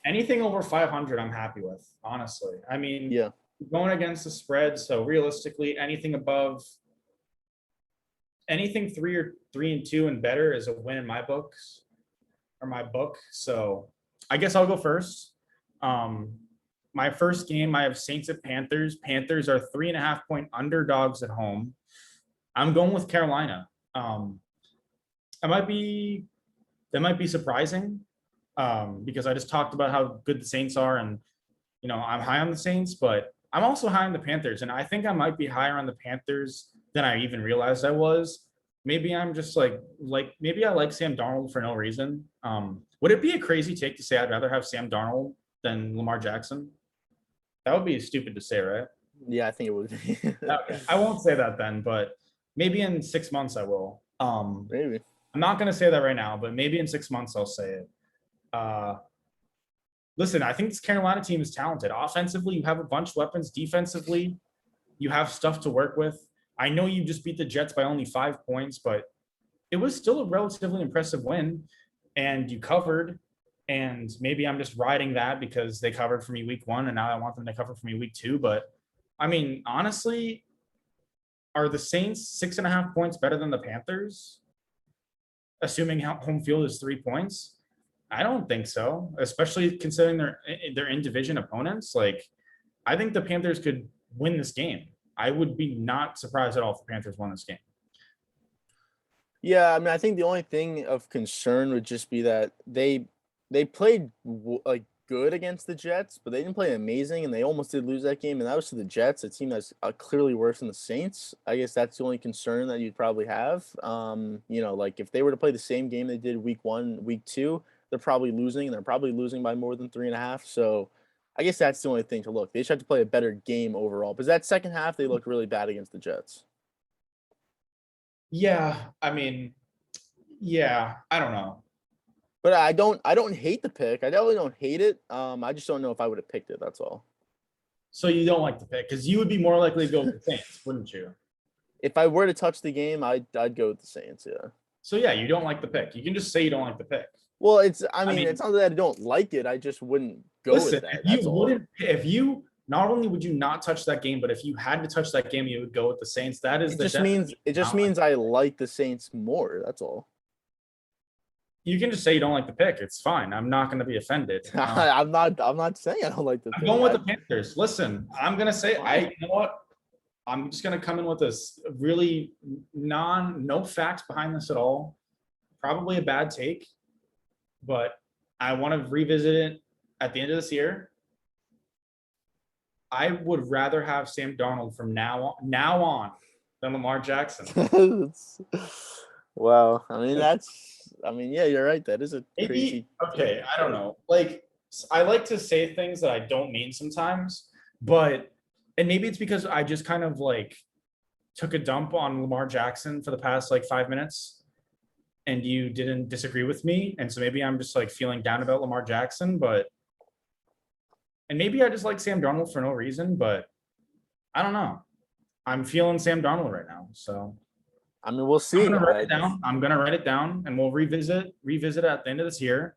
Anything over 500, I'm happy with, honestly. I mean, Yeah. Going against the spread, so realistically, anything 3-2 and better is a win in my books or my book. So I guess I'll go first. My first game, I have Saints at Panthers. Panthers are 3.5-point underdogs at home. I'm going with Carolina. That might be surprising because I just talked about how good the Saints are, and I'm high on the Saints, but I'm also high on the Panthers, and I think I might be higher on the Panthers than I even realized I was. Maybe I'm just like maybe I like Sam Darnold for no reason. Would it be a crazy take to say I'd rather have Sam Darnold than Lamar Jackson? That would be stupid to say, right? Yeah, I think it would be. Okay. I won't say that then, but maybe in 6 months I will. Maybe. I'm not going to say that right now, but maybe in 6 months I'll say it. Listen, I think this Carolina team is talented. Offensively, you have a bunch of weapons. Defensively, you have stuff to work with. I know you just beat the Jets by only 5 points, but it was still a relatively impressive win, and you covered. And maybe I'm just riding that because they covered for me week 1, and now I want them to cover for me week 2. But I mean, honestly, are the Saints 6.5 points better than the Panthers? Assuming home field is 3 points? I don't think so, especially considering they're in division opponents. Like, I think the Panthers could win this game. I would be not surprised at all if the Panthers won this game. Yeah, I mean, I think the only thing of concern would just be that They played like good against the Jets, but they didn't play amazing, and they almost did lose that game. And that was to the Jets, a team that's clearly worse than the Saints. I guess that's the only concern that you'd probably have. Like if they were to play the same game they did week 1, week 2, they're probably losing, and they're probably losing by more than 3.5. So I guess that's the only thing to look. They just have to play a better game overall. Because that second half, they looked really bad against the Jets. Yeah, I mean, yeah, I don't know. But I don't hate the pick. I definitely don't hate it. I just don't know if I would have picked it. That's all. So you don't like the pick because you would be more likely to go with the Saints, wouldn't you? If I were to touch the game, I'd go with the Saints. Yeah. So yeah, you don't like the pick. You can just say you don't like the pick. Well, I mean, it's not that I don't like it. I just wouldn't go Listen, with that. That's all. if you not only would you not touch that game, but if you had to touch that game, you would go with the Saints. That is It just means I like the Saints more. That's all. You can just say you don't like the pick. It's fine. I'm not going to be offended. I'm not saying I don't like the I'm pick. going with the Panthers. Listen, I'm going to say you know what? I'm just going to come in with this really no facts behind this at all. Probably a bad take, but I want to revisit it at the end of this year. I would rather have Sam Darnold from now on than Lamar Jackson. Wow. I mean, yeah, you're right. That is a crazy. Okay, I don't know. Like, I like to say things that I don't mean sometimes, and maybe it's because I just kind of like took a dump on Lamar Jackson for the past like 5 minutes and you didn't disagree with me. And so maybe I'm just like feeling down about Lamar Jackson, and maybe I just like Sam Darnold for no reason, but I don't know. I'm feeling Sam Darnold right now. So I mean, we'll see. I'm gonna write it down and we'll revisit it at the end of this year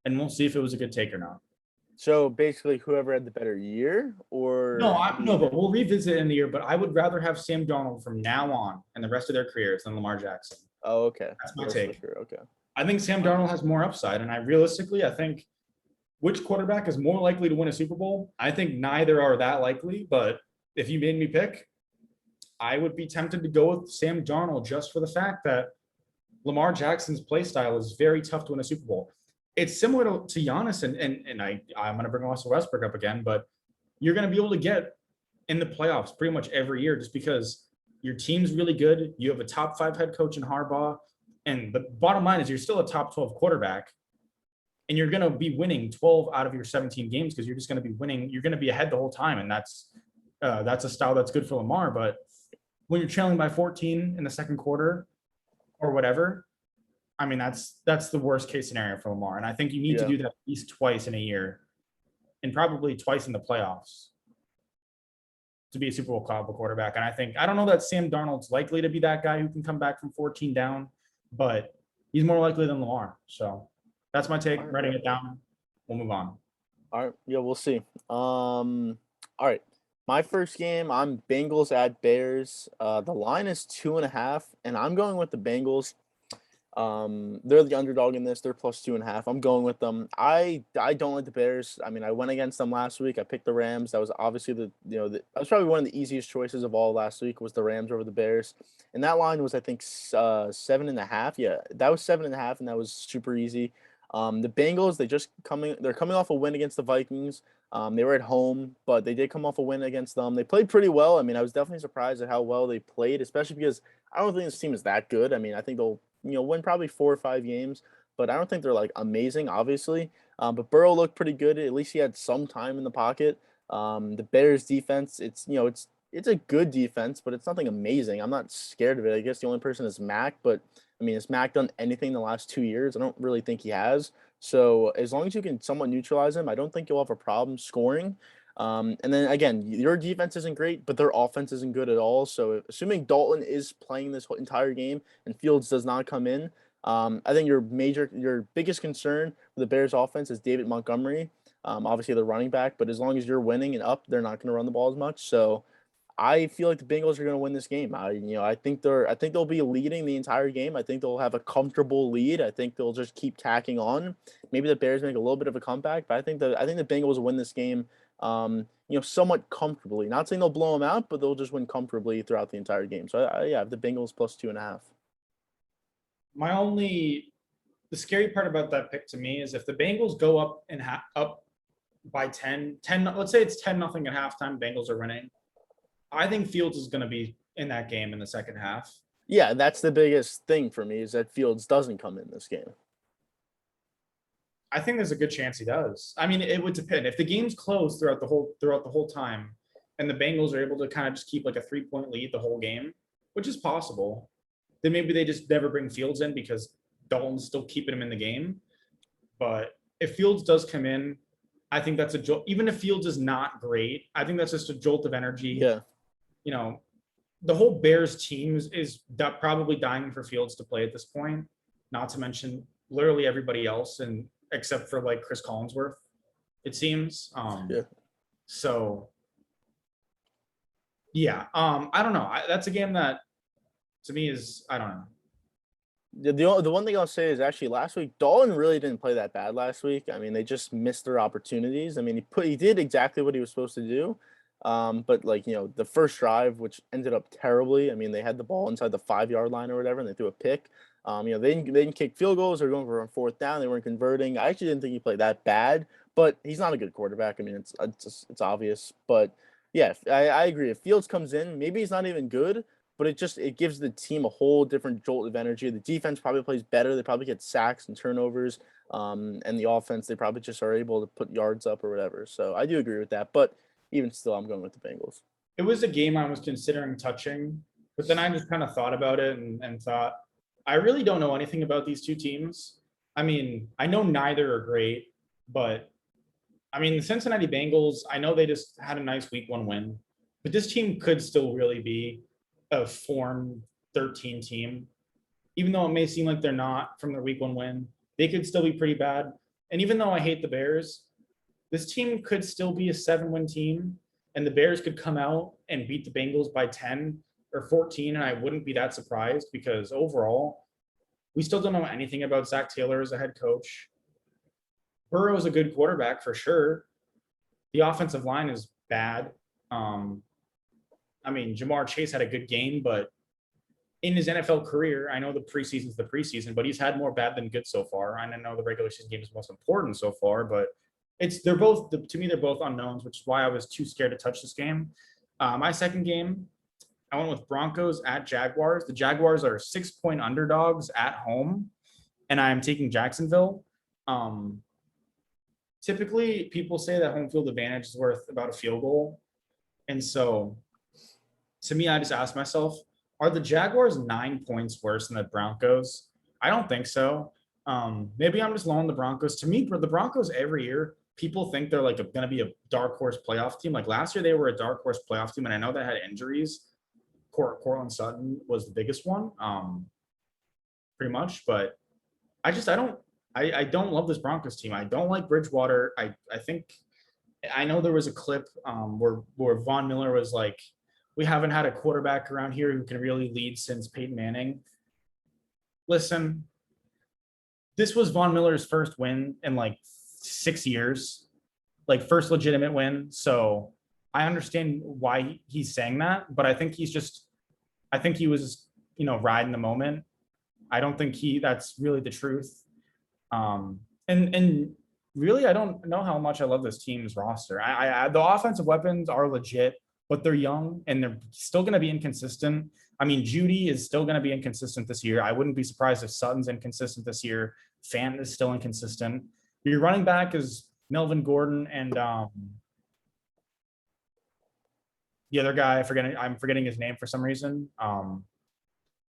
and we'll see if it was a good take or not. So basically whoever had the better year or no, but we'll revisit it in the year, but I would rather have Sam Darnold from now on and the rest of their careers than Lamar Jackson. Oh, okay. That's my take. Sure. Okay. I think Sam Darnold has more upside, and I think which quarterback is more likely to win a Super Bowl? I think neither are that likely, but if you made me pick, I would be tempted to go with Sam Darnold just for the fact that Lamar Jackson's play style is very tough to win a Super Bowl. It's similar to Giannis, and I'm going to bring Russell Westbrook up again, but you're going to be able to get in the playoffs pretty much every year just because your team's really good. You have a top 5 head coach in Harbaugh, and the bottom line is you're still a top 12 quarterback, and you're going to be winning 12 out of your 17 games because you're just going to be winning. You're going to be ahead the whole time, and that's a style that's good for Lamar. But when you're trailing by 14 in the second quarter or whatever, I mean, that's the worst case scenario for Lamar. And I think you need to do that at least twice in a year and probably twice in the playoffs to be a Super Bowl caliber quarterback. And I don't know that Sam Darnold's likely to be that guy who can come back from 14 down, but he's more likely than Lamar. So that's my take. Writing it down. We'll move on. All right. Yeah, we'll see. All right. My first game, I'm Bengals at Bears. The line is 2.5, and I'm going with the Bengals. They're the underdog in this. They're plus 2.5. I'm going with them. I don't like the Bears. I mean, I went against them last week. I picked the Rams. That was obviously that was probably one of the easiest choices of all last week was the Rams over the Bears. And that line was, I think, 7.5. Yeah, that was 7.5, and that was super easy. The Bengals, they're coming off a win against the Vikings. They were at home, but they did come off a win against them. They played pretty well. I mean, I was definitely surprised at how well they played, especially because I don't think this team is that good. I mean, I think they'll win probably 4 or 5 games, but I don't think they're like amazing, obviously. But Burrow looked pretty good. At least he had some time in the pocket. The Bears defense, it's a good defense, but it's nothing amazing. I'm not scared of it. I guess the only person is Mac, but I mean, has Mac done anything in the last 2 years? I don't really think he has. So as long as you can somewhat neutralize him, I don't think you'll have a problem scoring. And then again, your defense isn't great, but their offense isn't good at all. So assuming Dalton is playing this whole entire game and Fields does not come in, I think your biggest concern for the Bears offense is David Montgomery. Obviously the running back, but as long as you're winning and up, they're not going to run the ball as much. So I feel like the Bengals are going to win this game. I think they'll be leading the entire game. I think they'll have a comfortable lead. I think they'll just keep tacking on. Maybe the Bears make a little bit of a comeback, but I think the Bengals will win this game. Somewhat comfortably. Not saying they'll blow them out, but they'll just win comfortably throughout the entire game. So I have the Bengals plus 2.5. My only the scary part about that pick to me is if the Bengals go up and up by 10, let's say it's 10-0 at halftime, Bengals are winning. I think Fields is going to be in that game in the second half. Yeah, that's the biggest thing for me is that Fields doesn't come in this game. I think there's a good chance he does. I mean, it would depend. If the game's close throughout the whole time, and the Bengals are able to kind of just keep like a 3-point lead the whole game, which is possible, then maybe they just never bring Fields in because Dalton's still keeping him in the game. But if Fields does come in, I think that's a jolt. Even if Fields is not great, I think that's just a jolt of energy. Yeah. You know, the whole Bears team is probably dying for Fields to play at this point. Not to mention literally everybody else, and except for like Chris Collinsworth, it seems. Yeah. So yeah, I don't know. That's a game that to me is I don't know. The one thing I'll say is actually last week, Dalton really didn't play that bad last week. I mean, they just missed their opportunities. I mean, he did exactly what he was supposed to do. But like, the first drive, which ended up terribly. I mean, they had the ball inside the 5-yard line or whatever, and they threw a pick. They didn't kick field goals. They were going for a fourth down. They weren't converting. I actually didn't think he played that bad, but he's not a good quarterback. I mean, it's obvious. But yeah, I agree. If Fields comes in, maybe he's not even good, but it gives the team a whole different jolt of energy. The defense probably plays better. They probably get sacks and turnovers. And the offense, they probably just are able to put yards up or whatever. So I do agree with that. But even still, I'm going with the Bengals. It was a game I was considering touching, but then I just kind of thought about it and thought, I really don't know anything about these two teams. I mean, I know neither are great, but I mean, the Cincinnati Bengals, I know they just had a nice week 1 win, but this team could still really be a form 13 team. Even though it may seem like they're not from their week 1 win, they could still be pretty bad. And even though I hate the Bears, this team could still be a 7-win team, and the Bears could come out and beat the Bengals by 10 or 14, and I wouldn't be that surprised because overall, we still don't know anything about Zach Taylor as a head coach. Burrow is a good quarterback for sure. The offensive line is bad. I mean, Jamar Chase had a good game, but in his NFL career, I know the preseason's the preseason, but he's had more bad than good so far. I know the regular season game is most important so far, but they're both unknowns, which is why I was too scared to touch this game. My second game, I went with Broncos at Jaguars. The Jaguars are 6-point underdogs at home, and I'm taking Jacksonville. Typically, people say that home field advantage is worth about a field goal. And so, to me, I just asked myself, are the Jaguars 9 points worse than the Broncos? I don't think so. Maybe I'm just low on the Broncos. To me, the Broncos every year, people think they're like going to be a dark horse playoff team. Like last year, they were a dark horse playoff team, and I know they had injuries. Cortland Sutton was the biggest one, pretty much. But I don't love this Broncos team. I don't like Bridgewater. I think I know there was a clip where Von Miller was like, we haven't had a quarterback around here who can really lead since Peyton Manning. Listen, this was Von Miller's first win in like 6 years, like first legitimate win. So I understand why he's saying that, but I think he was, riding the moment. I don't think that's really the truth. And really, I don't know how much I love this team's roster. The offensive weapons are legit, but they're young and they're still going to be inconsistent. I mean, Judy is still going to be inconsistent this year. I wouldn't be surprised if Sutton's inconsistent this year. Fant is still inconsistent. Your running back is Melvin Gordon and the other guy, I'm forgetting his name for some reason.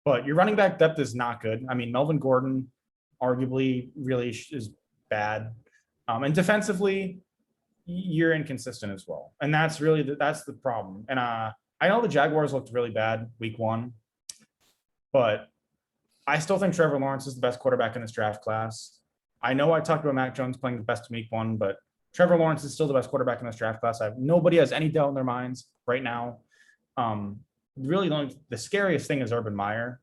But your running back depth is not good. I mean, Melvin Gordon arguably really is bad. And defensively, you're inconsistent as well. And that's really that's the problem. And I know the Jaguars looked really bad week 1, but I still think Trevor Lawrence is the best quarterback in this draft class. I know I talked about Mac Jones playing the best in week 1, but Trevor Lawrence is still the best quarterback in this draft class. Nobody has any doubt in their minds right now. Really, the scariest thing is Urban Meyer.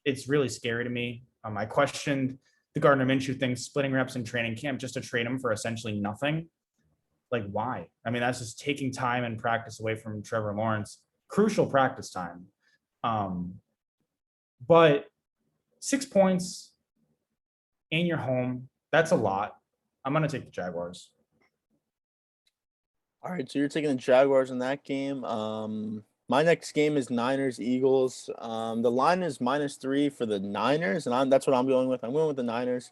It's really scary to me. I questioned the Gardner Minshew thing, splitting reps in training camp just to trade him for essentially nothing. Like, why? I mean, that's just taking time and practice away from Trevor Lawrence. Crucial practice time. But 6 points, and you're home. That's a lot. I'm gonna take the Jaguars. All right, so you're taking the Jaguars in that game. My next game is Niners Eagles. The line is -3 for the Niners, and that's what I'm going with. I'm going with the Niners.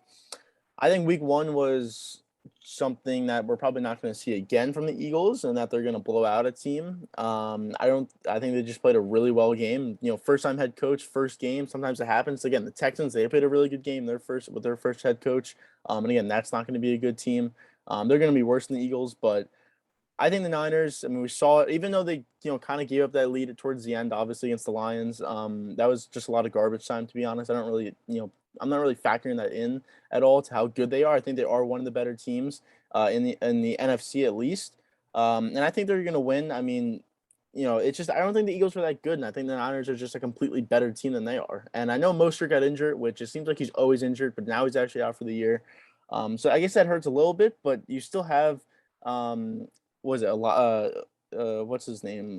I think Week 1 was something that we're probably not going to see again from the Eagles, and that they're going to blow out a team. I think they just played a really well game. First time head coach, first game. Sometimes it happens. Again, the Texans, they played a really good game. With their first head coach. And again, that's not going to be a good team. They're going to be worse than the Eagles, but I think the Niners, I mean, we saw it, even though they, kind of gave up that lead towards the end, obviously against the Lions. That was just a lot of garbage time, to be honest. I'm not really factoring that in at all to how good they are. I think they are one of the better teams in the NFC at least. And I think they're going to win. I mean, it's just I don't think the Eagles are that good, and I think the Niners are just a completely better team than they are. And I know Mostert got injured, which it seems like he's always injured, but now he's actually out for the year. So I guess that hurts a little bit, but you still have was it a lot? What's his name?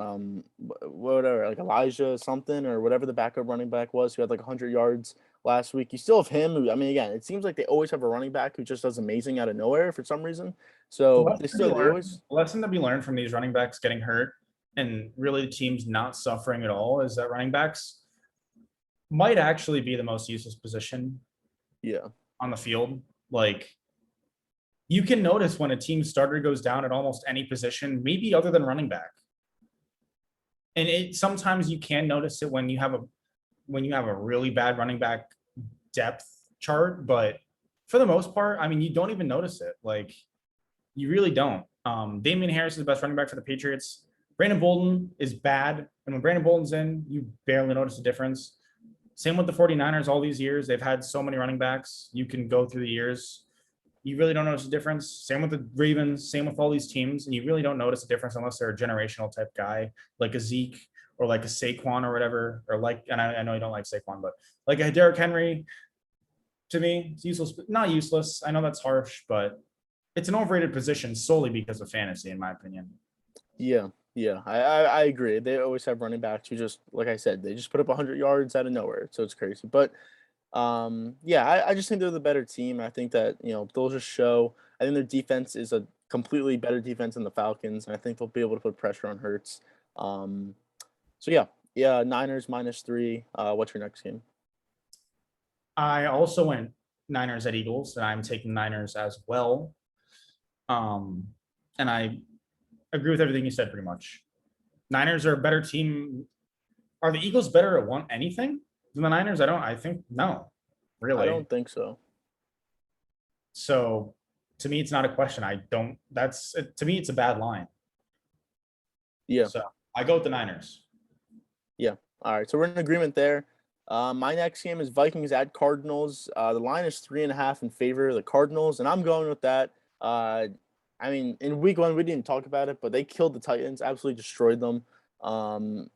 Whatever, like Elijah something or whatever the backup running back was, who had like 100 yards last week. You still have him. Who, I mean, again, it seems like they always have a running back who just does amazing out of nowhere for some reason. The So lesson they to be still they learned, always the lesson to be learned from these running backs getting hurt and really the teams not suffering at all is that running backs might actually be the most useless position yeah on the field. Like you can notice when a team starter goes down at almost any position, maybe other than running back. And sometimes you can notice it when you have a really bad running back depth chart, but for the most part, I mean, you don't even notice it. Like you really don't. Damian Harris is the best running back for the Patriots. Brandon Bolden is bad. And when Brandon Bolden's in, you barely notice the difference. Same with the 49ers all these years. They've had so many running backs. You can go through the years. You really don't notice a difference. Same with the Ravens, same with all these teams. And you really don't notice a difference unless they're a generational type guy, like a Zeke or like a Saquon or whatever, or like, and I know you don't like Saquon, but like a Derrick Henry, to me, it's useless, but not useless. I know that's harsh, but it's an overrated position solely because of fantasy, in my opinion. yeah. I agree. They always have running backs who just, like I said, they just put up 100 yards out of nowhere. So it's crazy, but yeah, I just think they're the better team. I think that, they'll just show. I think their defense is a completely better defense than the Falcons, and I think they'll be able to put pressure on Hurts. Um, so yeah, Niners -3. What's your next game? I also went Niners at Eagles, and I'm taking Niners as well. And I agree with everything you said pretty much. Niners are a better team. Are the Eagles better at anything than the Niners? I think no, I really. don't think so. So to me, it's not a question. To me, it's a bad line. Yeah, So I go with the Niners. yeah. All right, so we're in agreement there. My next game is Vikings at Cardinals. The line is 3.5 in favor of the Cardinals, and I'm going with that. I mean, in Week 1 we didn't talk about it, but they killed the Titans, absolutely destroyed them.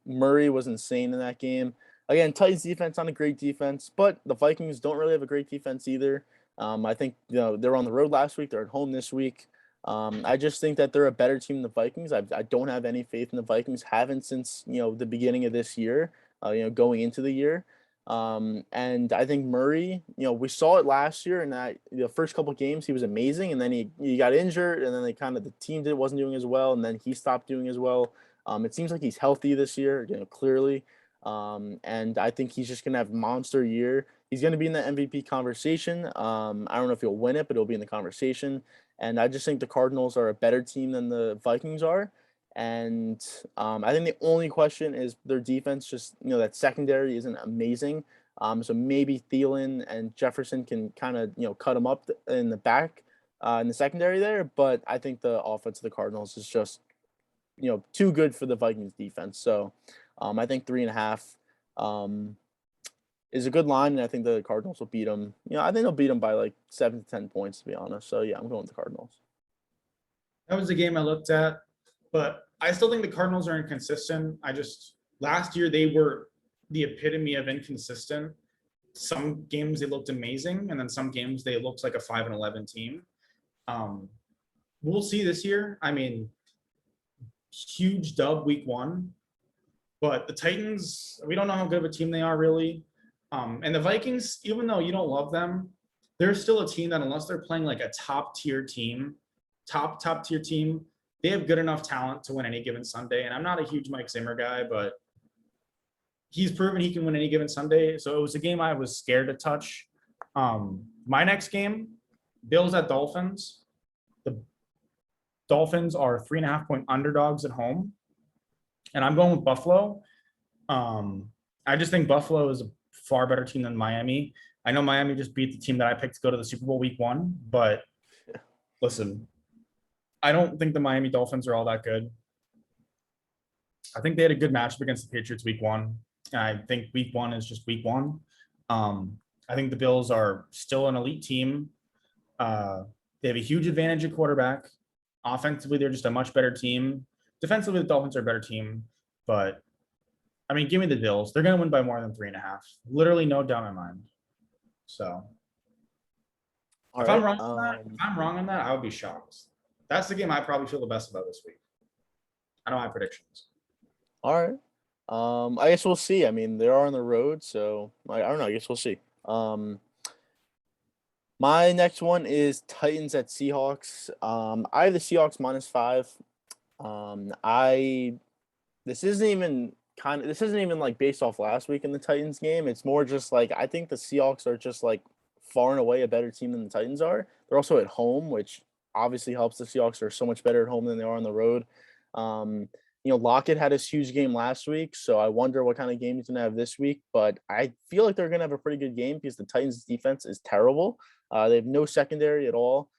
Murray was insane in that game. Again, Titans defense not a great defense, but the Vikings don't really have a great defense either. I think they were on the road last week. They're at home this week. I just think that they're a better team than the Vikings. I don't have any faith in the Vikings. Haven't since the beginning of this year. Going into the year. And I think Murray, we saw it last year in that the first couple games he was amazing, and then he got injured, and then the team wasn't doing as well, and then he stopped doing as well. It seems like he's healthy this year, clearly. And I think he's just gonna have a monster year. He's gonna be in the MVP conversation. I don't know if he'll win it, but he'll be in the conversation. And I just think the Cardinals are a better team than the Vikings are. And I think the only question is their defense. Just that secondary isn't amazing. So maybe Thielen and Jefferson can kind of cut them up in the back in the secondary there. But I think the offense of the Cardinals is just too good for the Vikings defense. So I think 3.5 is a good line, and I think the Cardinals will beat them. I think they'll beat them by like 7 to 10 points, to be honest. So yeah, I'm going with the Cardinals. That was the game I looked at, but I still think the Cardinals are inconsistent. Last year they were the epitome of inconsistent. Some games they looked amazing, and then some games they looked like a 5-11 team. We'll see this year. I mean, huge dub week 1, but the Titans, we don't know how good of a team they are really. And the Vikings, even though you don't love them, they're still a team that unless they're playing like a top tier team, top tier team, they have good enough talent to win any given Sunday. And I'm not a huge Mike Zimmer guy, but he's proven he can win any given Sunday. So it was a game I was scared to touch. My next game, Bills at Dolphins. The Dolphins are 3.5-point underdogs at home, and I'm going with Buffalo. I just think Buffalo is a far better team than Miami. I know Miami just beat the team that I picked to go to the Super Bowl week 1, but listen, I don't think the Miami Dolphins are all that good. I think they had a good matchup against the Patriots week 1. I think week 1 is just week 1. I think the Bills are still an elite team. They have a huge advantage at quarterback. Offensively, they're just a much better team. Defensively, the Dolphins are a better team. But, I mean, give me the Bills. They're going to win by more than 3.5. Literally no doubt in my mind. So, if I'm wrong on that, I would be shocked. That's the game I probably feel the best about this week. I know my predictions. All right. I guess we'll see. I mean, they are on the road, so I don't know. I guess we'll see. My next one is Titans at Seahawks. I have the Seahawks -5. This isn't even like based off last week in the Titans game. It's more just like I think the Seahawks are just like far and away a better team than the Titans are. They're also at home, which obviously helps. The Seahawks are so much better at home than they are on the road. Lockett had his huge game last week, so I wonder what kind of game he's going to have this week. But I feel like they're going to have a pretty good game because the Titans' defense is terrible. They have no secondary at all.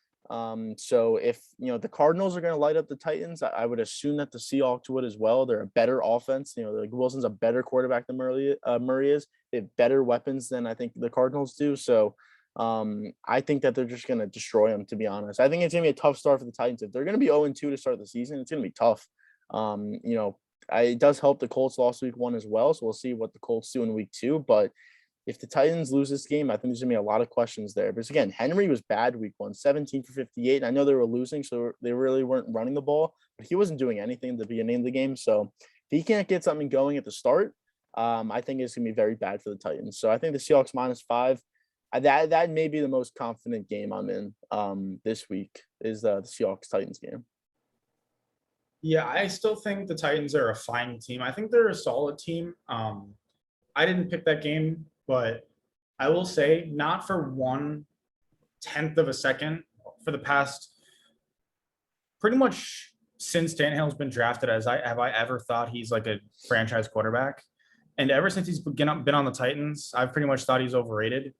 So if, the Cardinals are going to light up the Titans, I would assume that the Seahawks would as well. They're a better offense. Like Wilson's a better quarterback than Murray is. They have better weapons than I think the Cardinals do. So I think that they're just going to destroy them, to be honest. I think it's going to be a tough start for the Titans. If they're going to be 0-2 to start the season, it's going to be tough. It does help the Colts lost week 1 as well. So we'll see what the Colts do in week 2. But if the Titans lose this game, I think there's going to be a lot of questions there. Because, again, Henry was bad week 1, 17 for 58. I know they were losing, so they really weren't running the ball. But he wasn't doing anything at the beginning of the game. So if he can't get something going at the start, I think it's going to be very bad for the Titans. So I think the Seahawks -5. That may be the most confident game I'm in this week is the Seahawks-Titans game. Yeah, I still think the Titans are a fine team. I think they're a solid team. I didn't pick that game, but I will say not for 1/10 of a second for the past pretty much since Tannehill's been drafted have I ever thought he's like a franchise quarterback. And ever since he's been on the Titans, I've pretty much thought he's overrated.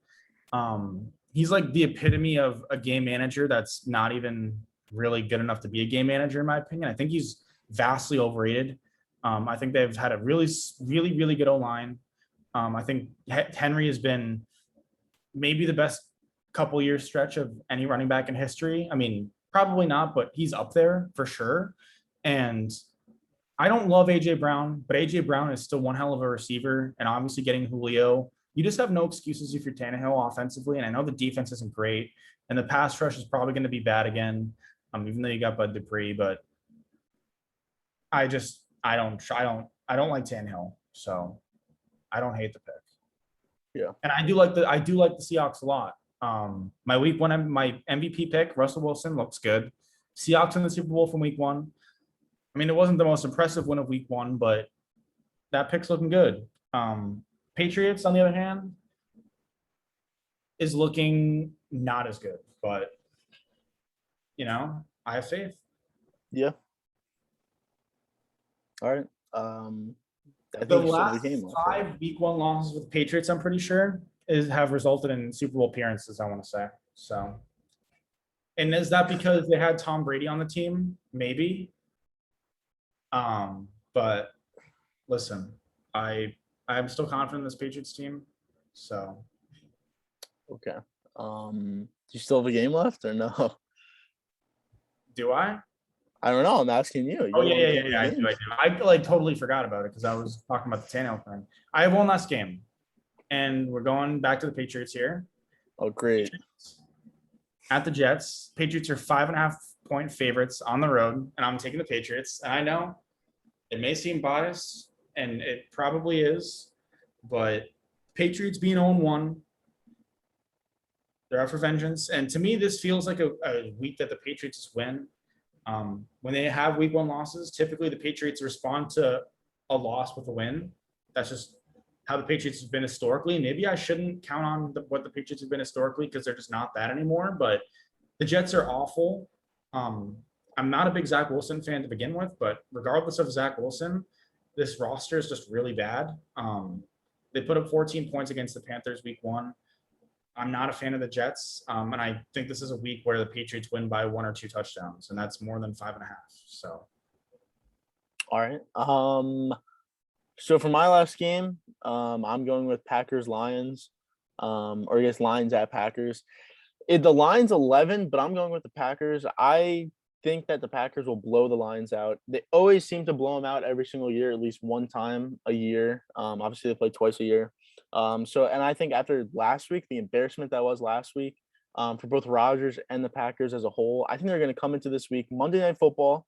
He's like the epitome of a game manager that's not even really good enough to be a game manager, in my opinion. I think he's vastly overrated. I think they've had a really, really, really good O-line. I think Henry has been maybe the best couple years stretch of any running back in history. I mean, probably not, but he's up there for sure. And I don't love AJ Brown, but AJ Brown is still one hell of a receiver. And obviously getting Julio, you just have no excuses if you're Tannehill offensively. And I know the defense isn't great, and the pass rush is probably going to be bad again. Even though you got Bud Dupree, but I don't like Tannehill, so I don't hate the pick. Yeah, and I do like the Seahawks a lot. My week 1, my MVP pick, Russell Wilson, looks good. Seahawks in the Super Bowl from week 1. I mean, it wasn't the most impressive win of week 1, but that pick's looking good. Patriots, on the other hand, is looking not as good, but I have faith. Yeah. All right. The last 5 week 1 losses with the Patriots, I'm pretty sure, have resulted in Super Bowl appearances, I want to say. So, and is that because they had Tom Brady on the team? Maybe. But listen, I'm still confident in this Patriots team. So. Okay. Do you still have a game left or no? Do I? I don't know. I'm asking you. Oh, yeah. I do. I totally forgot about it because I was talking about the Tannehill thing. I have one last game, and we're going back to the Patriots here. Oh, great. Patriots at the Jets. Patriots are 5.5-point favorites on the road, and I'm taking the Patriots. And I know it may seem biased, and it probably is, but Patriots being 0-1, They're out for vengeance. And to me, this feels like a week that the Patriots just win. When they have week 1 losses, typically the Patriots respond to a loss with a win. That's just how the Patriots have been historically. Maybe I shouldn't count on what the Patriots have been historically because they're just not that anymore. But the Jets are awful. I'm not a big Zach Wilson fan to begin with, but regardless of Zach Wilson, this roster is just really bad. They put up 14 points against the Panthers week 1. I'm not a fan of the Jets, and I think this is a week where the Patriots win by 1 or 2 touchdowns, and that's more than 5.5. So, all right. So for my last game, I'm going with Packers Lions, or I guess Lions at Packers. The line's 11, but I'm going with the Packers. I think that the Packers will blow the Lions out. They always seem to blow them out every single year, at least one time a year. Obviously, they play twice a year. And I think after last week, the embarrassment that was last week for both Rodgers and the Packers as a whole, I think they're going to come into this week, Monday Night Football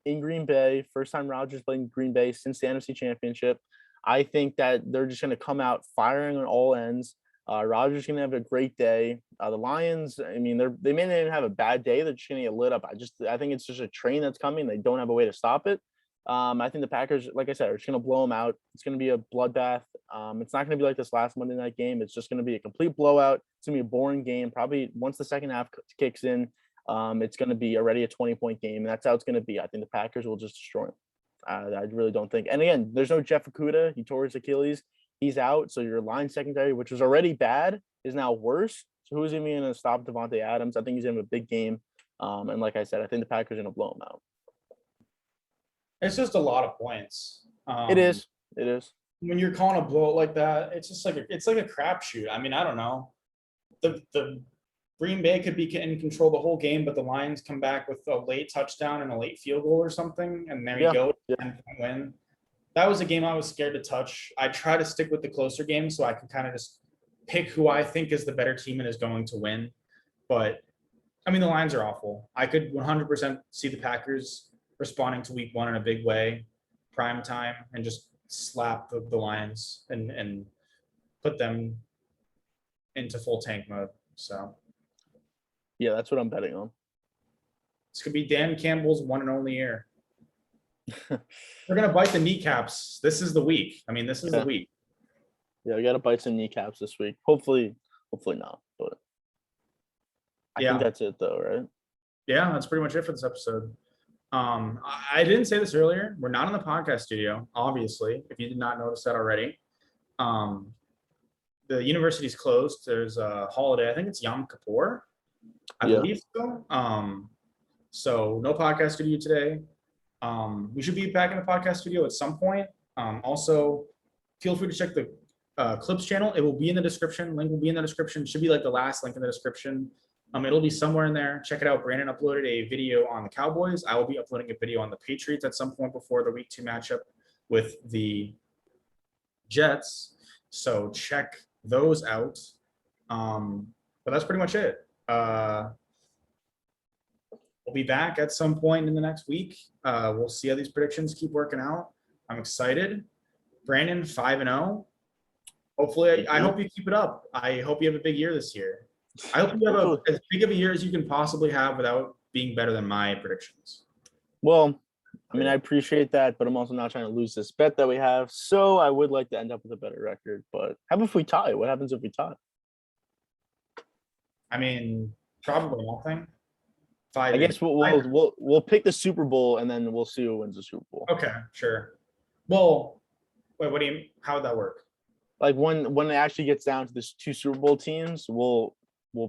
in Green Bay. First time Rodgers played in Green Bay since the NFC Championship. I think that they're just going to come out firing on all ends. Rodgers going to have a great day. The Lions, I mean, they may not even have a bad day. They're just going to get lit up. I think it's just a train that's coming. They don't have a way to stop it. I think the Packers, like I said, are just going to blow them out. It's going to be a bloodbath. It's not going to be like this last Monday night game. It's just going to be a complete blowout. It's going to be a boring game. Probably once the second half kicks in, it's going to be already a 20-point game. And that's how it's going to be. I think the Packers will just destroy them. I really don't think. And again, there's no Jeff Okudah. He tore his Achilles. He's out. So your line secondary, which was already bad, is now worse. So who's even going to stop Devontae Adams? I think he's going to have a big game. And like I said, I think the Packers are going to blow him out. It's just a lot of points. It is. When you're calling a blowout like that, it's just like a crapshoot. I mean, I don't know. The Green Bay could be in control the whole game, but the Lions come back with a late touchdown and a late field goal or something, and there you go, 10-point win. That was a game I was scared to touch. I try to stick with the closer games so I can kind of just pick who I think is the better team and is going to win. But I mean, the Lions are awful. I could 100% see the Packers responding to week 1 in a big way, prime time, and just slap the Lions and put them into full tank mode. So yeah, that's what I'm betting on. This could be Dan Campbell's one and only year. We're gonna bite the kneecaps. This is the week. I mean, this is the week. Yeah, we gotta bite some kneecaps this week. Hopefully not. But I think that's it though, right? Yeah, that's pretty much it for this episode. I didn't say this earlier. We're not in the podcast studio, obviously, if you did not notice that already. The university's closed. There's a holiday. I think it's Yom Kippur. I believe so. So no podcast studio today. We should be back in the podcast studio at some point. Also, feel free to check the Clips channel. It will be in the description. Link will be in the description. Should be like the last link in the description. It'll be somewhere in there. Check it out. Brandon uploaded a video on the Cowboys. I will be uploading a video on the Patriots at some point before the week 2 matchup with the Jets. So check those out. But that's pretty much it. We'll be back at some point in the next week. We'll see how these predictions keep working out. I'm excited. Brandon, 5-0. Hopefully, I hope you keep it up. I hope you have a big year this year. I hope you have as big of a year as you can possibly have without being better than my predictions. Well, I mean, I appreciate that, but I'm also not trying to lose this bet that we have. So I would like to end up with a better record. But how about if we tie? What happens if we tie? I mean, probably nothing. I guess we'll pick the Super Bowl and then we'll see who wins the Super Bowl. Okay, sure. Well, wait, what do you? How would that work? Like when it actually gets down to this 2 Super Bowl teams, we'll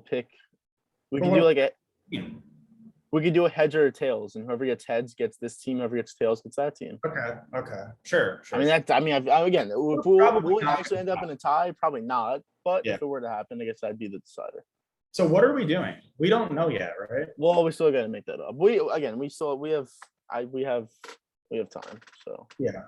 pick. We can do we could do a heads or a tails, and whoever gets heads gets this team. Whoever gets tails gets that team. Okay, sure. I mean again, if we'll actually end up in a tie, probably not. But if it were to happen, I guess that'd be the decider. So what are we doing? We don't know yet, right? Well, we still got to make that up. We have time. So yeah.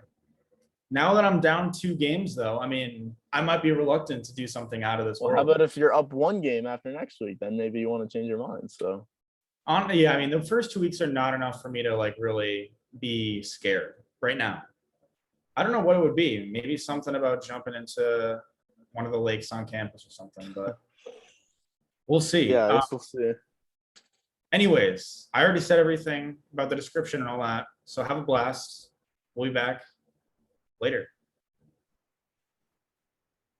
Now that I'm down 2 games, though, I mean, I might be reluctant to do something out of this. Well, how about if you're up 1 game after next week? Then maybe you want to change your mind. So, I mean, the first 2 weeks are not enough for me to like really be scared right now. I don't know what it would be. Maybe something about jumping into one of the lakes on campus or something. But We'll see. Yeah, I guess we'll see. Anyways, I already said everything about the description and all that. So have a blast. We'll be back later.